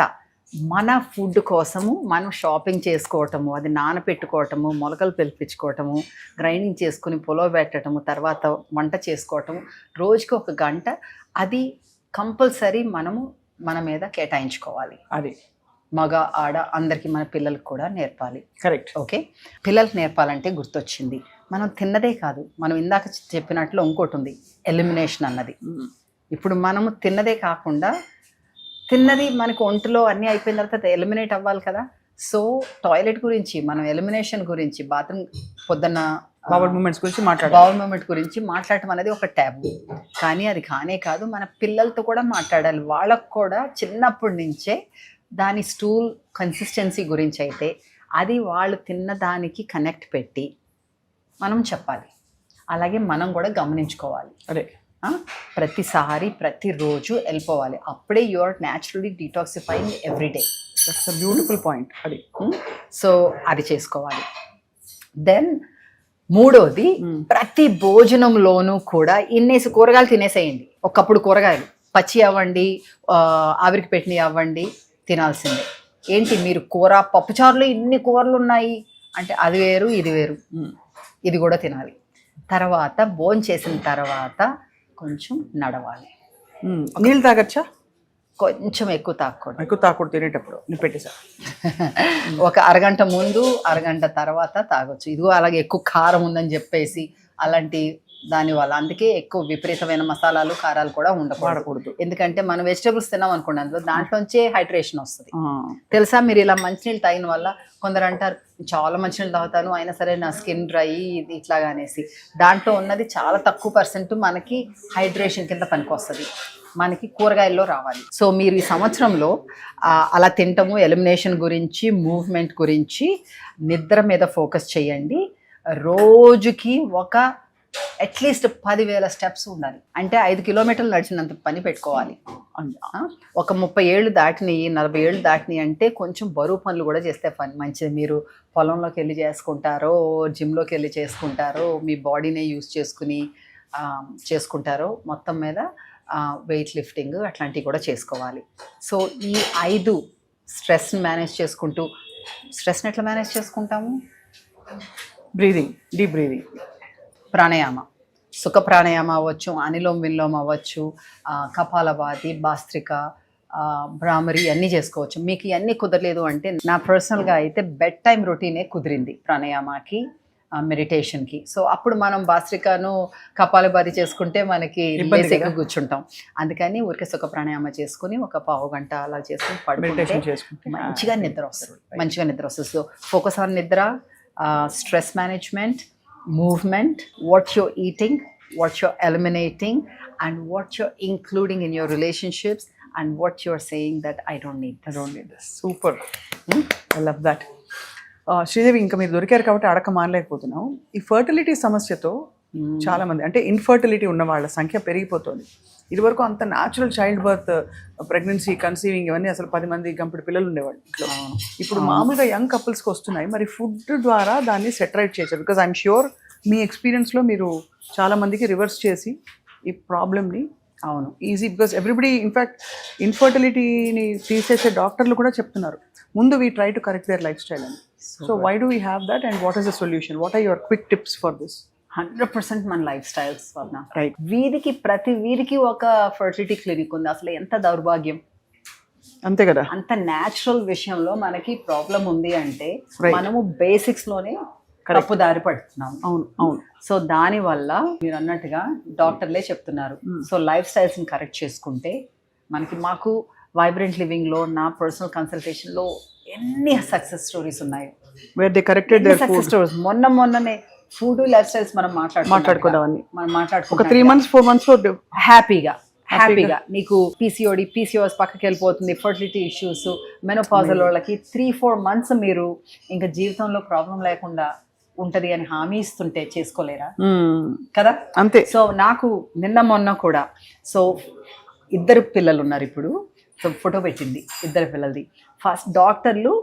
మన ఫుడ్ కోసము మనం షాపింగ్ చేసుకోవటము, అది నానపెట్టుకోవటము, మొలకలు పిలిపించుకోవటము, గ్రైండింగ్ చేసుకుని పులవ పెట్టడము, తర్వాత వంట చేసుకోవటము, రోజుకి 1 గంట అది కంపల్సరీ మనము మన మీద కేటాయించుకోవాలి. అది మగ ఆడ అందరికీ, మన పిల్లలకు కూడా నేర్పాలి. Correct, okay. పిల్లలకు నేర్పాలంటే గుర్తొచ్చింది, మనం తిన్నదే కాదు, మనం ఇందాక చెప్పినట్లు ఇంకోటి ఉంది, ఎలిమినేషన్ అన్నది. ఇప్పుడు మనము తిన్నదే కాకుండా, తిన్నది మనకు ఒంటిలో అన్నీ అయిపోయిన తర్వాత ఎలిమినేట్ అవ్వాలి కదా. సో టాయిలెట్ గురించి, మనం ఎలిమినేషన్ గురించి, బాత్రూమ్ పొద్దున్న బౌల్ మూమెంట్ గురించి మాట్లాడటం అనేది ఒక ట్యాబు. కానీ అది కానే కాదు, మన పిల్లలతో కూడా మాట్లాడాలి. వాళ్ళకు కూడా చిన్నప్పటి నుంచే దాని స్టూల్ కన్సిస్టెన్సీ గురించి అయితే అది వాళ్ళు తిన్న దానికి కనెక్ట్ పెట్టి మనం చెప్పాలి. అలాగే మనం కూడా గమనించుకోవాలి. అదే ప్రతిసారి ప్రతిరోజు వెళ్ళిపోవాలి. అప్పుడే you are naturally detoxifying everyday. That's a beautiful point. అది సో అది చేసుకోవాలి. దెన్ మూడోది, ప్రతి భోజనంలోనూ కూడా ఇన్నేసి కూరగాయలు తినేసేయండి. ఒకప్పుడు కూరగాయలు పచ్చి అవ్వండి, ఆవిరికి పెట్టినవి అవ్వండి, తినాల్సిందే. ఏంటి మీరు కూర పప్పుచారులో ఇన్ని కూరలు ఉన్నాయి అంటే అది వేరు ఇది వేరు, ఇది కూడా తినాలి. తర్వాత భోజనం చేసిన తర్వాత కొంచెం నడవాలి. నీళ్ళు తాగచ్చా? కొంచెం ఎక్కువ తాగకూడదు తినేటప్పుడు. నేను పెట్టేసా. ఒక అరగంట ముందు, అరగంట తర్వాత తాగొచ్చు. ఇదిగో అలాగే ఎక్కువ కారం ఉందని చెప్పేసి అలాంటి దానివల్ల అందుకే ఎక్కువ విపరీతమైన మసాలాలు కారాలు కూడా ఉండకూడదు. వాడకూడదు. ఎందుకంటే మనం వెజిటేబుల్స్ తిన్నాం అనుకోండి, అందులో దాంట్లోంచే హైడ్రేషన్ వస్తుంది. తెలుసా, మీరు ఇలా మంచినీళ్ళు తాగిన వల్ల కొందరు అంటారు చాలా మంచినీళ్ళు తాగుతాను అయినా సరే నా స్కిన్ డ్రై ఇది ఇట్లాగా అనేసి. దాంట్లో ఉన్నది చాలా తక్కువ పర్సెంట్ మనకి హైడ్రేషన్ కింద పనికొస్తుంది, మనకి కూరగాయల్లో రావాలి. సో మీరు ఈ సంవత్సరంలో అలా తింటము, ఎలిమినేషన్ గురించి, మూవ్మెంట్ గురించి, నిద్ర మీద ఫోకస్ చేయండి. రోజుకి ఒక అట్లీస్ట్ 10,000 స్టెప్స్ ఉండాలి. అంటే 5 కిలోమీటర్లు నడిచినంత పని పెట్టుకోవాలి. ఒక 30 ఏళ్ళు దాటినాయి, 40 ఏళ్ళు దాటినాయి అంటే కొంచెం బరువు పనులు కూడా చేస్తే పని మంచిది. మీరు పొలంలోకి వెళ్ళి చేసుకుంటారో, జిమ్లోకి వెళ్ళి చేసుకుంటారో, మీ బాడీనే యూజ్ చేసుకుంటారో, మొత్తం మీద వెయిట్ లిఫ్టింగ్ అట్లాంటివి కూడా చేసుకోవాలి. సో ఈ 5 స్ట్రెస్ని మేనేజ్ చేసుకుంటూ, స్ట్రెస్ని ఎట్లా మేనేజ్ చేసుకుంటాము? బ్రీదింగ్, డీప్ బ్రీదింగ్, ప్రాణాయామ, సుఖ ప్రాణాయామ అవ్వచ్చు, అనిలోమ్ విలోమ్ అవ్వచ్చు, కపాలభాతి, భాస్త్రిక, భ్రామరి అన్నీ చేసుకోవచ్చు. మీకు ఇవన్నీ కుదరలేదు అంటే నా పర్సనల్గా అయితే బెడ్ టైం రొటీనే కుదిరింది ప్రాణాయామకి, మెడిటేషన్కి. సో అప్పుడు మనం భాస్త్రికను కపాలభాతి చేసుకుంటే మనకి బేసిక్గా కూర్చుంటాం. అందుకని ఊరికే సుఖ ప్రాణాయామ చేసుకుని ఒక పావు గంట అలా చేసుకుని పడుకుంటే మంచిగా నిద్ర వస్తుంది. సో ఫోకస్ ఆన్ నిద్ర, stress management, movement, what you're eating, what you're eliminating, and what you're including in your relationships, and what you're saying that I don't need this. Super. I love that. Sridevi, ఇంకా మీరు దొరికారు కాబట్టి అడక మానలేకపోతున్నాం. ఈ fertility సమస్యతో చాలా మంది, అంటే ఇన్ఫర్టిలిటీ ఉన్న వాళ్ళ సంఖ్య పెరిగిపోతుంది. ఇదివరకు అంత natural child birth, pregnancy, conceiving ఇవన్నీ అసలు 10 మంది గంపెడు పిల్లలు ఉండేవాళ్ళు ఇంట్లో. ఇప్పుడు మామూలుగా యంగ్ కపుల్స్కి వస్తున్నాయి. మరి ఫుడ్ ద్వారా దాన్ని సెటరైట్ చేశారు. బికాజ్ ఐఎమ్ ష్యూర్ మీ ఎక్స్పీరియన్స్లో మీరు చాలా మందికి రివర్స్ చేసి ఈ ప్రాబ్లమ్ని ఈజీ, బికాజ్ ఎవ్రీబడి ఇన్ఫ్యాక్ట్ ఇన్ఫర్టిలిటీని తీసేసే డాక్టర్లు కూడా చెప్తున్నారు ముందు we try to correct their lifestyle అని. So why do we have that and what is the solution? What are your quick tips for this? 100% మన లైఫ్ స్టైల్స్ వల్ల. Right, ప్రతి వీరికి ఒక ఫర్టిలిటీ క్లినిక్ ఉంది. అసలు ఎంత దౌర్భాగ్యం, అంతే కదా. అంత న్యాచురల్ విషయంలో మనకి ప్రాబ్లం ఉంది అంటే మనము బేసిక్స్ లోనే తప్పు దారి పడుతున్నాం. అవును. సో దాని వల్ల మీరు అన్నట్టుగా డాక్టర్లే చెప్తున్నారు. సో లైఫ్ స్టైల్స్ ని కరెక్ట్ చేసుకుంటే మాకు వైబ్రెంట్ లివింగ్ లో, నా పర్సనల్ కన్సల్టేషన్ లో ఎన్ని సక్సెస్ స్టోరీస్ ఉన్నాయి. Where they corrected their success stories. మొన్ననే ఫుడ్ లైఫ్ స్టైల్స్ మనం మాట్లాడుకోవడం, ఒక 3 months 4 months హ్యాపీగా నీకు పీసీఓఎస్ పక్కకి వెళ్ళిపోతుంది. ఫర్టిలిటీ ఇష్యూస్, మెనోపాజల్ వాళ్ళకి 3-4 months మీరు ఇంకా జీవితంలో ప్రాబ్లం లేకుండా ఉంటది అని హామీ ఇస్తుంటే చేసుకోలేరా కదా? అంతే. సో నాకు మొన్న కూడా, సో 2 పిల్లలు ఉన్నారు ఇప్పుడు. సో ఫోటో పెట్టింది 2 పిల్లలది. ఫస్ట్ డాక్టర్లు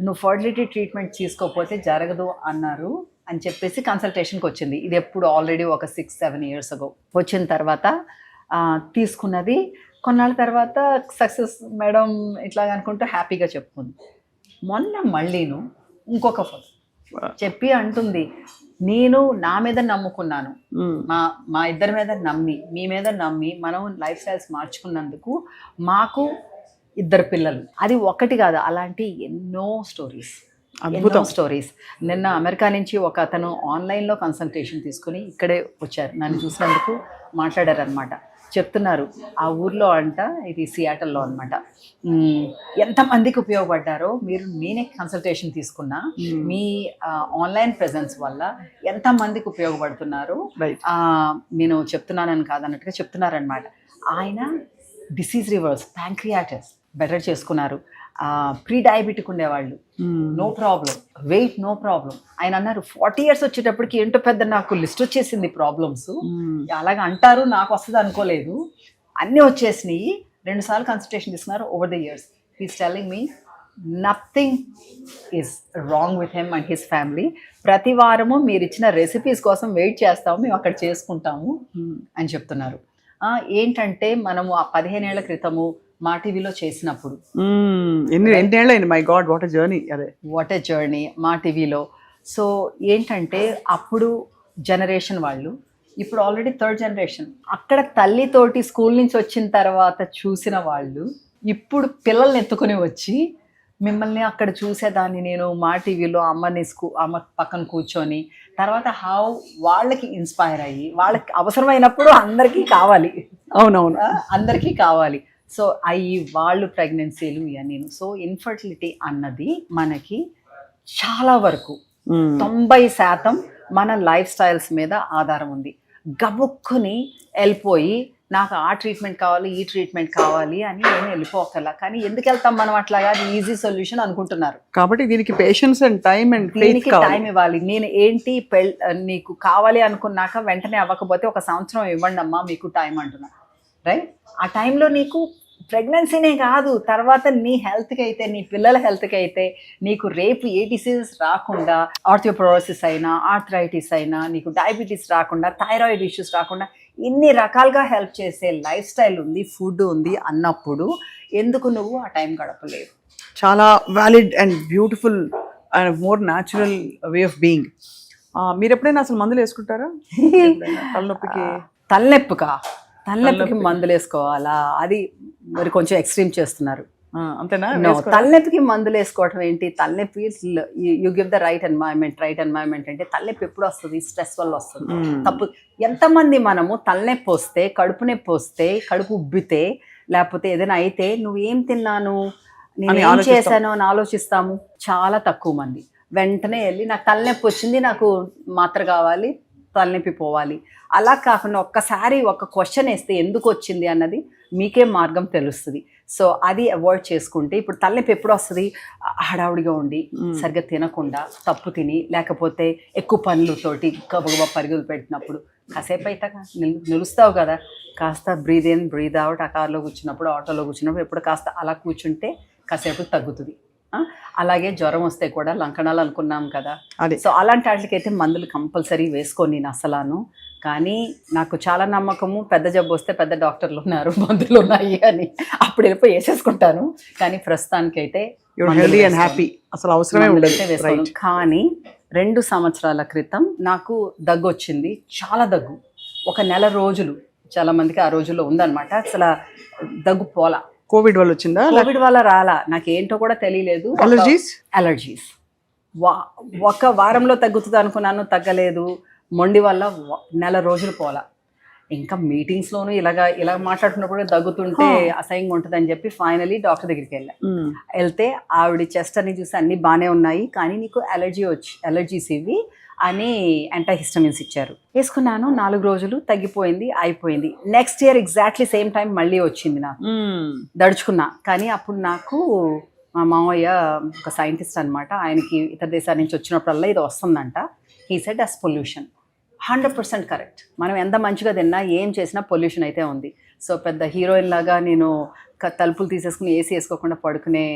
నువ్వు ఫర్టిలిటీ ట్రీట్మెంట్ తీసుకోకపోతే జరగదు అన్నారు అని చెప్పేసి కన్సల్టేషన్కి వచ్చింది. ఇది ఎప్పుడు ఆల్రెడీ ఒక 6-7 years ago వచ్చిన తర్వాత తీసుకున్నది. కొన్నాళ్ళ తర్వాత సక్సెస్ మేడం ఇట్లా అనుకుంటూ హ్యాపీగా చెప్పుకుంది. మొన్న మళ్ళీను ఇంకొక ఫోటో చెప్పి అంటుంది, నేను నా మీద నమ్ముకున్నాను, మా ఇద్దరి మీద నమ్మి, మీ మీద నమ్మి మనం లైఫ్ స్టైల్స్ మార్చుకున్నందుకు మాకు 2 పిల్లలు. అది ఒక్కటి కాదు, అలాంటి ఎన్నో స్టోరీస్. నిన్న అమెరికా నుంచి ఒక అతను ఆన్లైన్లో కన్సల్టేషన్ తీసుకుని ఇక్కడే వచ్చారు. నన్ను చూసినందుకు మాట్లాడారు అనమాట. చెప్తున్నారు ఆ ఊర్లో అంట, ఇది సియాటల్లో అనమాట, ఎంతమందికి ఉపయోగపడ్డారో మీరు. నేనే కన్సల్టేషన్ తీసుకున్నా, మీ ఆన్లైన్ ప్రెజెన్స్ వల్ల ఎంతమందికి ఉపయోగపడుతున్నారు నేను చెప్తున్నానని కాదన్నట్టుగా చెప్తున్నారనమాట. ఆయన డిసీజ్ రివర్స్, ప్యాంక్రియాటిస్ బెటర్ చేసుకున్నారు. ప్రీ డయాబెటిక్ ఉండేవాళ్ళు, no problem. Weight no problem. ఆయన అన్నారు 40 years వచ్చేటప్పటికి ఏంటో పెద్ద నాకు లిస్ట్ వచ్చేసింది ప్రాబ్లమ్స్. అలాగే అంటారు, నాకు వస్తుంది అనుకోలేదు, అన్నీ వచ్చేసినాయి. 2 సార్లు కన్సల్టేషన్ తీసుకున్నారు over the years. He's telling me nothing is wrong with him and his family. ప్రతి వారము మీరు ఇచ్చిన రెసిపీస్ కోసం వెయిట్ చేస్తాము, మేము అక్కడ చేసుకుంటాము అని చెప్తున్నారు. ఏంటంటే మనము ఆ 15 ఏళ్ల క్రితము మా టీవీలో చేసినప్పుడు, my God what a journey, అదే వాట్ ఎ జర్నీ మా టీవీలో. సో ఏంటంటే అప్పుడు జనరేషన్ వాళ్ళు, ఇప్పుడు ఆల్రెడీ 3rd generation. అక్కడ తల్లితోటి స్కూల్ నుంచి వచ్చిన తర్వాత చూసిన వాళ్ళు ఇప్పుడు పిల్లల్ని ఎత్తుకుని వచ్చి మిమ్మల్ని అక్కడ చూసేదాన్ని నేను మా టీవీలో అమ్మ పక్కన కూర్చొని తర్వాత వాళ్ళకి ఇన్స్పైర్ అయ్యి వాళ్ళకి అవసరమైనప్పుడు అందరికీ కావాలి. అవునవును. అందరికీ కావాలి. సో వాళ్ళు ప్రెగ్నెన్సీలు ఇవన్నీ. సో ఇన్ఫర్టిలిటీ అన్నది మనకి చాలా వరకు 90% మన లైఫ్ స్టైల్స్ మీద ఆధారం ఉంది. గబుక్కుని వెళ్ళిపోయి నాకు ఆ ట్రీట్మెంట్ కావాలి ఈ ట్రీట్మెంట్ కావాలి అని నేను వెళ్ళిపోకల్లా. కానీ ఎందుకు వెళ్తాం మనం అట్లాగా? అది ఈజీ సొల్యూషన్ అనుకుంటున్నారు. కాబట్టి దీనికి పేషెన్స్ అండ్ టైం అండ్ దీనికి టైం ఇవ్వాలి. నేను ఏంటి నీకు కావాలి అనుకున్నాక వెంటనే అవ్వకపోతే 1 సంవత్సరం ఇవ్వండి అమ్మా మీకు టైం అంటున్నా. రైట్? ఆ టైంలో నీకు ప్రెగ్నెన్సీనే కాదు, తర్వాత నీ హెల్త్కి అయితే, నీ పిల్లల హెల్త్కి అయితే, నీకు రేపు ఏ డిసీజెస్ రాకుండా, ఆర్థియోపోరోసిస్ అయినా, ఆర్థరైటిస్ అయినా, నీకు డయాబెటీస్ రాకుండా, థైరాయిడ్ ఇష్యూస్ రాకుండా ఇన్ని రకాలుగా హెల్ప్ చేసే లైఫ్ స్టైల్ ఉంది, ఫుడ్ ఉంది అన్నప్పుడు ఎందుకు నువ్వు ఆ టైం గడపలేవు? చాలా valid and beautiful and more natural way of being. మీరు ఎప్పుడైనా అసలు మందులు వేసుకుంటారా? తలనొప్పికి మందులు వేసుకోవాలా? అది మరి కొంచెం ఎక్స్ట్రీమ్ చేస్తున్నారు. అంతేనా? తలనొప్పికి మందులు వేసుకోవటం ఏంటి? తలనొప్పి you give the right environment అంటే తలనొప్పి ఎప్పుడు వస్తుంది? స్ట్రెస్ వల్ల వస్తుంది. తప్పు. ఎంతమంది మనము తలనొప్పి వస్తే, కడుపు నొప్పి వస్తే, కడుపు ఉబ్బితే, లేకపోతే ఏదైనా అయితే నువ్వేం తిన్నాను, నేను ఏం చేశాను అని ఆలోచిస్తాము. చాలా తక్కువ మంది. వెంటనే వెళ్ళి నాకు తలనొప్పి వచ్చింది, నాకు మాత్ర కావాలి, తలనొప్పి పోవాలి. అలా కాకుండా ఒక్కసారి ఒక క్వశ్చన్ వేస్తే ఎందుకు వచ్చింది అన్నది మీకే మార్గం తెలుస్తుంది. సో అది అవాయిడ్ చేసుకుంటే, ఇప్పుడు తలనొప్పి ఎప్పుడు వస్తుంది? హడావుడిగా ఉండి, సరిగ్గా తినకుండా, తప్పు తిని, లేకపోతే ఎక్కువ పనులతోటి గబగబా పరుగులు పెట్టినప్పుడు కాసేపు అయితే నిలుస్తావు కదా, కాస్త బ్రీద్ ఇన్ బ్రీద్ అవుట్. ఆ కార్లో కూర్చున్నప్పుడు, ఆటోలో కూర్చున్నప్పుడు ఎప్పుడు కాస్త అలా కూర్చుంటే కాసేపు తగ్గుతుంది. అలాగే జ్వరం వస్తే కూడా లంకణాలు అనుకున్నాం కదా, సో అలాంటి వాటికైతే మందులు కంపల్సరీ వేసుకొని నేను అసలాను. కానీ నాకు చాలా నమ్మకము, పెద్ద జబ్బు వస్తే పెద్ద డాక్టర్లు ఉన్నారు, మందులు ఉన్నాయి అని అప్పుడు వెళ్ళిపోయి వేసేసుకుంటాను. కానీ ప్రస్తుతానికైతే అసలు అవసరమే వేసుకోను. కానీ 2 సంవత్సరాల క్రితం నాకు దగ్గు వచ్చింది, చాలా దగ్గు. 1 నెల రోజులు చాలా మందికి ఆ రోజుల్లో ఉందన్నమాట. అసలు దగ్గు పోలా. కోవిడ్ వల్ల వచ్చిందా? కోవిడ్ వల్ల రాలా, నాకేంటో కూడా తెలియలేదు. అలర్జీస్ 1 వారంలో తగ్గుతుంది అనుకున్నాను, తగ్గలేదు. మొండి వల్ల 1 నెల రోజులు పోలా. ఇంకా మీటింగ్స్లోనూ ఇలా మాట్లాడుతున్నప్పుడు దగ్గుతుంటే అసహ్యంగా ఉంటుందని చెప్పి ఫైనలీ డాక్టర్ దగ్గరికి వెళ్తే ఆవిడ చెస్ట్ అని చూసి అన్ని బాగానే ఉన్నాయి, కానీ నీకు అలర్జీస్ ఇవి అని యాంటీహిస్టమిన్స్ ఇచ్చారు. వేసుకున్నాను, 4 రోజులు తగ్గిపోయింది, అయిపోయింది. Next year exactly same time మళ్ళీ వచ్చింది నాకు. దడుచుకున్నా. కానీ అప్పుడు నాకు మా మామయ్య ఒక సైంటిస్ట్ అనమాట, ఆయనకి ఇతర దేశాల నుంచి వచ్చినప్పుడల్లా ఇది వస్తుందంట. He said us pollution. 100% correct. మనం ఎంత మంచిగా తిన్నా, ఏం చేసినా పొల్యూషన్ అయితే ఉంది. సో పెద్ద హీరోయిన్ లాగా నేను తలుపులు తీసేసుకుని ఏసీ వేసుకోకుండా పడుకునే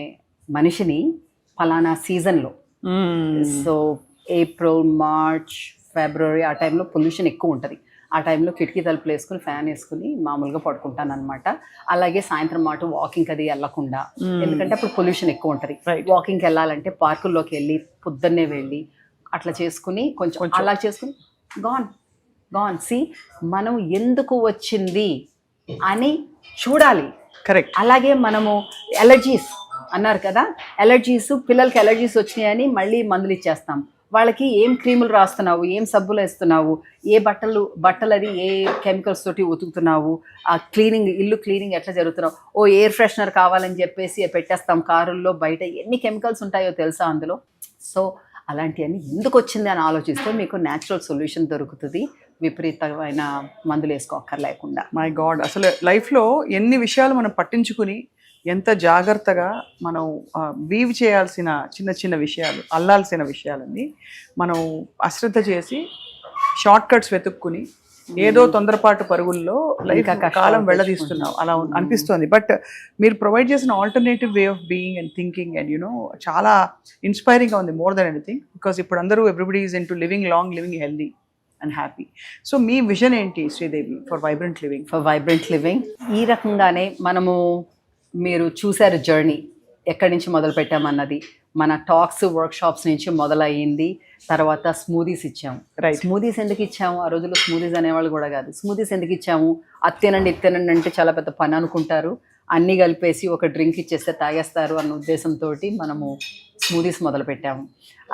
మనిషిని ఫలానా సీజన్లో, సో ఏప్రిల్, మార్చ్, ఫిబ్రవరి ఆ టైంలో పొల్యూషన్ ఎక్కువ ఉంటుంది. ఆ టైంలో కిటికీ తలుపులు వేసుకుని ఫ్యాన్ వేసుకుని మామూలుగా పడుకుంటాను అనమాట. అలాగే సాయంత్రం మాట వాకింగ్ అది వెళ్ళకుండా, ఎందుకంటే అప్పుడు పొల్యూషన్ ఎక్కువ ఉంటుంది. వాకింగ్కి వెళ్ళాలంటే పార్కుల్లోకి వెళ్ళి పొద్దున్నే వెళ్ళి అట్లా చేసుకుని కొంచెం అలా చేసుకుని గాన్ సి మనం ఎందుకు వచ్చింది అని చూడాలి. కరెక్ట్. అలాగే మనము అలర్జీస్ అన్నారు కదా, పిల్లలకి అలర్జీస్ వచ్చినాయని మళ్ళీ మందులు ఇచ్చేస్తాం. వాళ్ళకి ఏం క్రీములు రాస్తున్నావు, ఏం సబ్బులు వేస్తున్నావు, ఏ బట్టలు అది ఏ కెమికల్స్ తోటి ఉతుకుతున్నావు, ఆ ఇల్లు క్లీనింగ్ ఎట్లా జరుగుతున్నావు, ఎయిర్ ఫ్రెషనర్ కావాలని చెప్పేసి పెట్టేస్తాం కారుల్లో, బయట ఎన్ని కెమికల్స్ ఉంటాయో తెలుసా అందులో. సో అలాంటివన్నీ ఎందుకు వచ్చింది అని ఆలోచిస్తే మీకు న్యాచురల్ సొల్యూషన్ దొరుకుతుంది, విపరీతమైన మందులు వేసుకోక్కర్లేకుండా. మై గాడ్, అసలు లైఫ్లో ఎన్ని విషయాలు మనం పట్టించుకుని ఎంత జాగ్రత్తగా మనం వీవ్ చేయాల్సిన చిన్న చిన్న విషయాలు, అల్లాల్సిన విషయాలన్నీ మనం అశ్రద్ధ చేసి షార్ట్ కట్స్ వెతుక్కుని ఏదో తొందరపాటు పరుగుల్లో లైఫ్ కాలం వెళ్ళదీస్తున్నాం అలా అనిపిస్తుంది. బట్ మీరు ప్రొవైడ్ చేసిన alternative way of being and thinking and చాలా ఇన్స్పైరింగ్గా ఉంది మోర్ దెన్ ఎనీథింగ్. బికాస్ ఇప్పుడు అందరూ everybody is in to living long, living healthy and happy. So me vision ఏంటి శ్రీదేవి ఫర్ వైబ్రెంట్ లివింగ్? ఈ రకంగానే మీరు చూశారు జర్నీ ఎక్కడి నుంచి మొదలు పెట్టామన్నది. మన టాక్స్ వర్క్షాప్స్ నుంచి మొదలయ్యింది. తర్వాత స్మూదీస్ ఇచ్చాము. స్మూదీస్ ఎందుకు ఇచ్చాము? ఆ రోజుల్లో స్మూదీస్ అనేవాళ్ళు కూడా కాదు. స్మూదీస్ ఎందుకు ఇచ్చాము? అది తినండి ఇది తినండి అంటే చాలా పెద్ద పని అనుకుంటారు. అన్నీ కలిపేసి ఒక డ్రింక్ ఇచ్చేస్తే తాగేస్తారు అన్న ఉద్దేశంతో మనము స్మూదీస్ మొదలు పెట్టాము.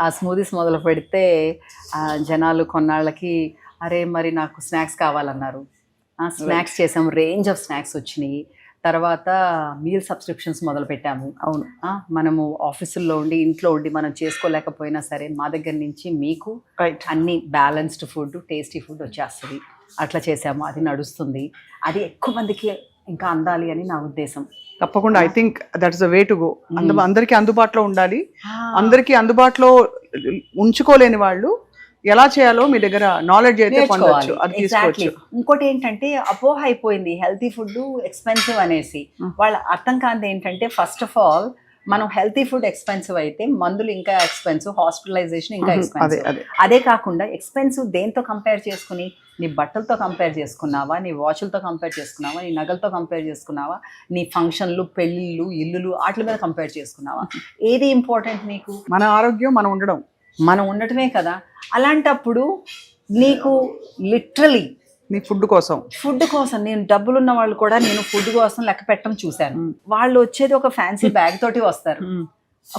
ఆ స్మూదీస్ మొదలు పెడితే జనాలు కొన్నాళ్ళకి అరే మరి నాకు స్నాక్స్ కావాలన్నారు. స్నాక్స్ చేసాము, రేంజ్ ఆఫ్ స్నాక్స్ వచ్చినాయి. తర్వాత మీల్ సబ్స్క్రిప్షన్స్ మొదలు పెట్టాము. అవును, మనము ఆఫీసుల్లో ఉండి ఇంట్లో ఉండి మనం చేసుకోలేకపోయినా సరే మా దగ్గర నుంచి మీకు రైట్, అన్ని బ్యాలెన్స్డ్ ఫుడ్, టేస్టీ ఫుడ్ వచ్చేస్తుంది. అట్లా చేసాము, అది నడుస్తుంది. అది ఎక్కువ మందికి ఇంకా అందాలి అని నా ఉద్దేశం. తప్పకుండా. I think that's the way to go. అందరికీ అందుబాటులో ఉండాలి. అందరికీ అందుబాటులో ఉంచుకోలేని వాళ్ళు ఎలా చేయాలో మీ దగ్గర నాలెడ్జ్ అయితే పొందొచ్చు, అది తీసుకోవచ్చు. ఇంకోటి ఏంటంటే అపోహ అయిపోయింది హెల్తీ ఫుడ్ ఎక్స్పెన్సివ్ అనేసి. వాళ్ళ అర్థం కానిది ఏంటంటే ఫస్ట్ ఆఫ్ ఆల్ మనం హెల్తీ ఫుడ్ ఎక్స్పెన్సివ్ అయితే మందులు ఇంకా ఎక్స్పెన్సివ్, హాస్పిటలైజేషన్ ఇంకా ఎక్స్పెన్సివ్. అదే కాకుండా ఎక్స్పెన్సివ్ దేంతో కంపేర్ చేసుకుని, నీ బట్టలతో కంపేర్ చేసుకున్నావా, నీ వాచ్లతో కంపేర్ చేసుకున్నావా, నీ నగలతో కంపేర్ చేసుకున్నావా, నీ ఫంక్షన్లు, పెళ్ళిళ్ళు, ఇల్లులు వాటి మీద కంపేర్ చేసుకున్నావా? ఏది ఇంపార్టెంట్ నీకు? మన ఆరోగ్యం, మనం ఉండటమే కదా. అలాంటప్పుడు నీకు లిటరలీ నీ ఫుడ్ కోసం నేను డబ్బులున్న వాళ్ళు కూడా నేను ఫుడ్ కోసం లెక్క పెట్టడం చూశాను. వాళ్ళు వచ్చేది ఒక ఫ్యాన్సీ బ్యాగ్ తోటి వస్తారు,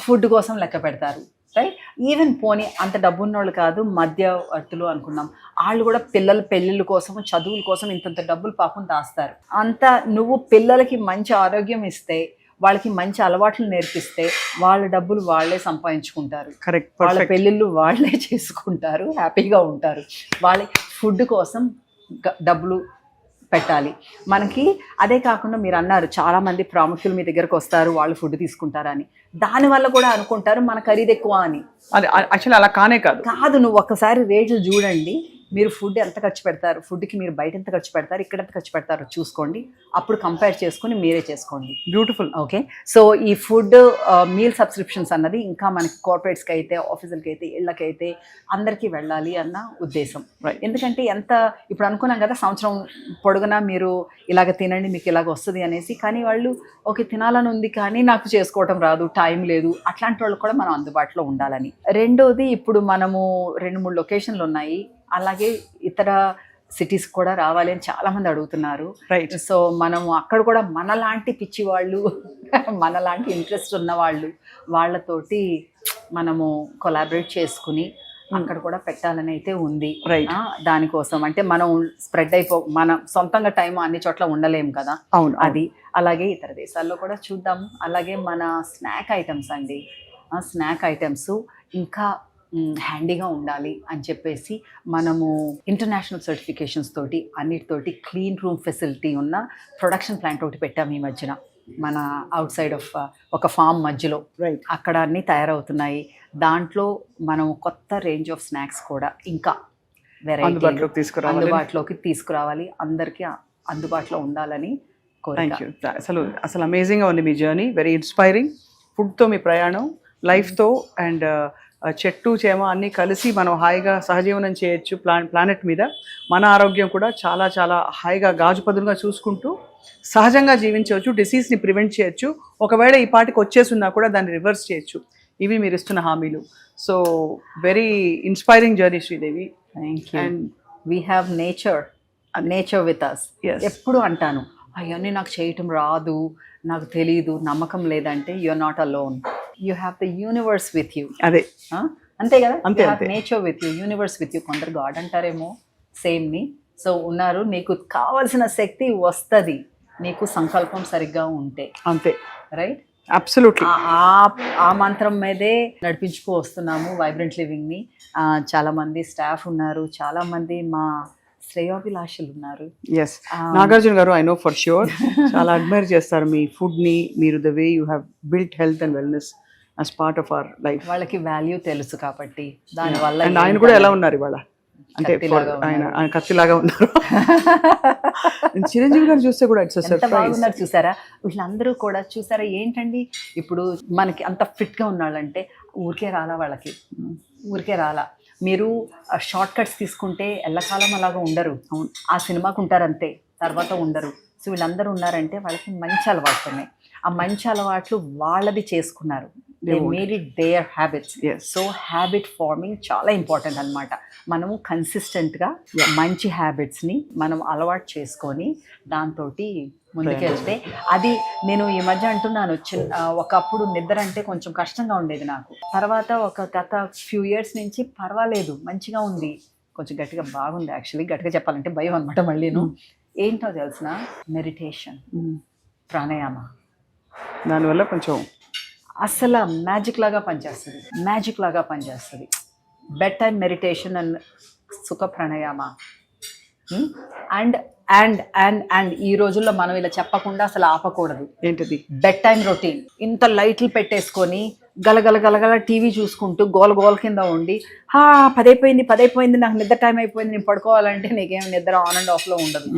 ఫుడ్ కోసం లెక్క పెడతారు. రైట్, ఈవెన్ పోనీ అంత డబ్బు ఉన్నోళ్ళు కాదు, మధ్యవర్తులు అనుకున్నాం, వాళ్ళు కూడా పిల్లల పెళ్ళిళ్ళ కోసం, చదువుల కోసం ఇంతంత డబ్బులు పాపం దాస్తారు. అంత నువ్వు పిల్లలకి మంచి ఆరోగ్యం ఇస్తే, వాళ్ళకి మంచి అలవాట్లు నేర్పిస్తే వాళ్ళ డబ్బులు వాళ్ళే సంపాదించుకుంటారు, వాళ్ళ పెళ్ళిళ్ళు వాళ్ళే చేసుకుంటారు, హ్యాపీగా ఉంటారు. వాళ్ళ ఫుడ్ కోసం డబ్బులు పెట్టాలి మనకి. అదే కాకుండా మీరు అన్నారు చాలామంది ప్రాముఖ్యులు మీ దగ్గరకు వస్తారు, వాళ్ళు ఫుడ్ తీసుకుంటారని. దానివల్ల కూడా అనుకుంటారు మన ఖరీదు ఎక్కువ అని. అది యాక్చువల్లీ అలా కాదు. నువ్వు ఒక్కసారి రేట్లు చూడండి, మీరు ఫుడ్ ఎంత ఖర్చు పెడతారు, ఫుడ్కి మీరు బయట ఎంత ఖర్చు పెడతారు, ఇక్కడ ఎంత ఖర్చు పెడతారో చూసుకోండి. అప్పుడు కంపేర్ చేసుకుని మీరే చేసుకోండి. బ్యూటిఫుల్. ఓకే, సో ఈ ఫుడ్ మీల్ సబ్స్క్రిప్షన్స్ అన్నది ఇంకా మనకి కార్పొరేట్స్కి అయితే, ఆఫీసులకి అయితే, ఇళ్ళకైతే అందరికీ వెళ్ళాలి అన్న ఉద్దేశం. ఎందుకంటే ఇప్పుడు అనుకున్నాం కదా సంవత్సరం పొడుగునా మీరు ఇలాగ తినండి మీకు ఇలాగ వస్తుంది అనేసి. కానీ వాళ్ళు ఓకే తినాలని ఉంది కానీ నాకు చేసుకోవటం రాదు, టైం లేదు, అట్లాంటి వాళ్ళు కూడా మనం అందుబాటులో ఉండాలని. రెండోది, ఇప్పుడు మనము 2-3 లొకేషన్లు ఉన్నాయి, అలాగే ఇతర సిటీస్ కూడా రావాలి అని చాలా మంది అడుగుతున్నారు. సో మనము అక్కడ కూడా మనలాంటి పిచ్చి వాళ్ళు, మనలాంటి ఇంట్రెస్ట్ ఉన్న వాళ్ళతోటి మనము కొలాబరేట్ చేసుకుని అక్కడ కూడా పెట్టాలని అయితే ఉంది. దానికోసం అంటే మనం స్ప్రెడ్ మనం సొంతంగా టైం అన్ని చోట్ల ఉండలేము కదా. అవును, అది అలాగే ఇతర దేశాల్లో కూడా చూద్దాము. అలాగే మన స్నాక్ ఐటమ్స్ అండి, స్నాక్ ఐటమ్స్ ఇంకా హ్యాండీగా ఉండాలి అని చెప్పేసి మనము ఇంటర్నేషనల్ సర్టిఫికేషన్స్ తోటి అన్నిటితోటి క్లీన్ రూమ్ ఫెసిలిటీ ఉన్న ప్రొడక్షన్ ప్లాంట్ ఒకటి పెట్టాము ఈ మధ్యన మన అవుట్ సైడ్ ఆఫ్ ఒక ఫామ్ మధ్యలో. అక్కడ అన్నీ తయారవుతున్నాయి. దాంట్లో మనం కొత్త రేంజ్ ఆఫ్ స్నాక్స్ కూడా ఇంకా వెరైటీ అందుబాటులోకి తీసుకురావాలి, అందరికీ అందుబాటులో ఉండాలని కోరిక. అసలు అమేజింగ్గా ఉంది మీ జర్నీ, వెరీ ఇన్స్పైరింగ్. ఫుడ్తో మీ ప్రయాణం, లైఫ్తో అండ్ చెట్టు చేమ అన్నీ కలిసి మనం హాయిగా సహజీవనం చేయొచ్చు ప్లానెట్ మీద. మన ఆరోగ్యం కూడా చాలా చాలా హాయిగా గాజుపదులుగా చూసుకుంటూ సహజంగా జీవించవచ్చు, డిసీజ్ని ప్రివెంట్ చేయొచ్చు. ఒకవేళ ఈ పాటికి వచ్చేస్తున్నా కూడా దాన్ని రివర్స్ చేయొచ్చు. ఇవి మీరు ఇస్తున్న హామీలు. So very inspiring journey Sridevi. Thank you. And we have nature with us. ఎప్పుడు అంటాను అవన్నీ నాకు చేయటం రాదు, నాకు తెలీదు, నమ్మకం లేదంటే you are not alone. You have the universe with you. అదే అంతే కదా, nature with you, universe with you. కొందరు గాడ్ అంటారేమో సేమ్ని. సో ఉన్నారు, నీకు కావాల్సిన శక్తి వస్తుంది నీకు సంకల్పం సరిగ్గా ఉంటే. అంతే, రైట్? అబ్సల్యూట్లీ. ఆ మంత్రం మీదే నడిపించుకు వస్తున్నాము వైబ్రెంట్ లివింగ్ని. చాలామంది స్టాఫ్ ఉన్నారు, చాలామంది మా శ్రేయోభిలాషులు ఉన్నారు. ఎస్, నాగార్జున గారు, ఐ నో ఫర్ ష్యూర్ చాలా అడ్మైర్ చేస్తారు మీ ఫుడ్ని. మీరు the way you have built health and wellness as part of our life. వాళ్ళకి వాల్యూ తెలుసు కాబట్టి దానివల్ల. అండ్ ఆయన కూడా ఎలా ఉన్నారు ఇవాళ అంటే ఆయన కత్తిలాగా ఉన్నారు. చిరంజీవి గారు చూస్తే కూడా ఇట్స్ సర్ప్రైజ్. చూసారా వీళ్ళందరూ కూడా చూసారా ఏంటండి ఇప్పుడు మనకి అంత ఫిట్గా ఉన్నాళ్ళంటే ఊరికే రాలా, వాళ్ళకి ఊరికే రాలా. మీరు షార్ట్ కట్స్ తీసుకుంటే ఎల్లకాలం అలాగా ఉండరు. ఆ సినిమాకు ఉంటారు అంతే, తర్వాత ఉండరు. సో వీళ్ళందరూ ఉన్నారంటే వాళ్ళకి మంచి అలవాట్లు ఉన్నాయి. ఆ మంచి అలవాట్లు వాళ్ళది చేసుకున్నారు. They made it their habits. So habit forming చాలా ఇంపార్టెంట్ అనమాట. మనము కన్సిస్టెంట్గా మంచి హ్యాబిట్స్ని మనం అలవాటు చేసుకొని దాంతో ముందుకెళ్తే అది నేను ఈ మధ్య అంటున్నాను ఒకప్పుడు నిద్ర అంటే కొంచెం కష్టంగా ఉండేది నాకు. తర్వాత ఒక గత ఫ్యూ ఇయర్స్ నుంచి పర్వాలేదు, మంచిగా ఉంది, కొంచెం గట్టిగా బాగుంది. యాక్చువల్లీ గట్టిగా చెప్పాలంటే భయం అనమాట. మళ్ళీను ఏంటో తెలిసిన మెడిటేషన్, ప్రాణాయామ, దానివల్ల కొంచెం అసలు మ్యాజిక్ లాగా పనిచేస్తుంది. బెడ్ టైం మెడిటేషన్ అండ్ సుఖ pranayama. And and and and ఈ రోజుల్లో మనం ఇలా చెప్పకుండా అసలు ఆపకూడదు. ఏంటిది? Bed time routine. ఇంత లైట్లు పెట్టేసుకొని గలగల టీవీ చూసుకుంటూ గోల కింద ఉండి 10 నాకు నిద్ర టైం అయిపోయింది, నేను పడుకోవాలంటే నీకేం నిద్ర ఆన్ అండ్ ఆఫ్ లో ఉండదు.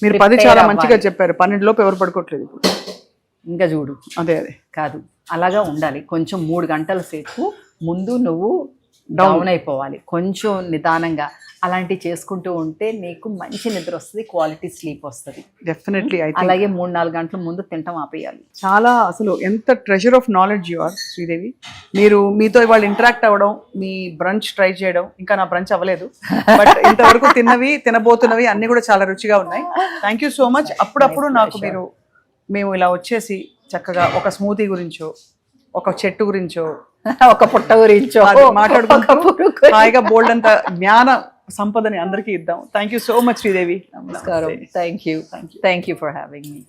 మీరు 10 చాలా మంచిగా చెప్పారు. 12 లోపు ఎవరు పడుకోవట్లేదు ఇప్పుడు. ఇంకా చూడు. అదే కాదు, అలాగా ఉండాలి. కొంచెం 3 గంటల సేపు ముందు నువ్వు డౌన్ అయిపోవాలి, కొంచెం నిదానంగా. అలాంటివి చేసుకుంటూ ఉంటే నీకు మంచి నిద్ర వస్తుంది, క్వాలిటీ స్లీప్ వస్తుంది. డెఫినెట్లీ. అలాగే 3-4 గంటల ముందు తింటాం ఆపేయాలి. చాలా అసలు ఎంత treasure of knowledge you are Sridevi. మీతో ఇవాళ ఇంటరాక్ట్ అవ్వడం, మీ బ్రంచ్ ట్రై చేయడం, ఇంకా నా బ్రంచ్ అవ్వలేదు బట్ ఇంతవరకు తిన్నవి తినబోతున్నవి అన్ని కూడా చాలా రుచిగా ఉన్నాయి. Thank you so much. అప్పుడప్పుడు నాకు మేము ఇలా వచ్చేసి చక్కగా ఒక స్మూతీ గురించో, ఒక చెట్టు గురించో, ఒక పుట్ట గురించో మాట్లాడుకుంటూ హాయిగా బోల్డ్ అంత జ్ఞాన సంపదని అందరికీ ఇద్దాం. Thank you so much Sridevi. నమస్కారం. Thank you for having me.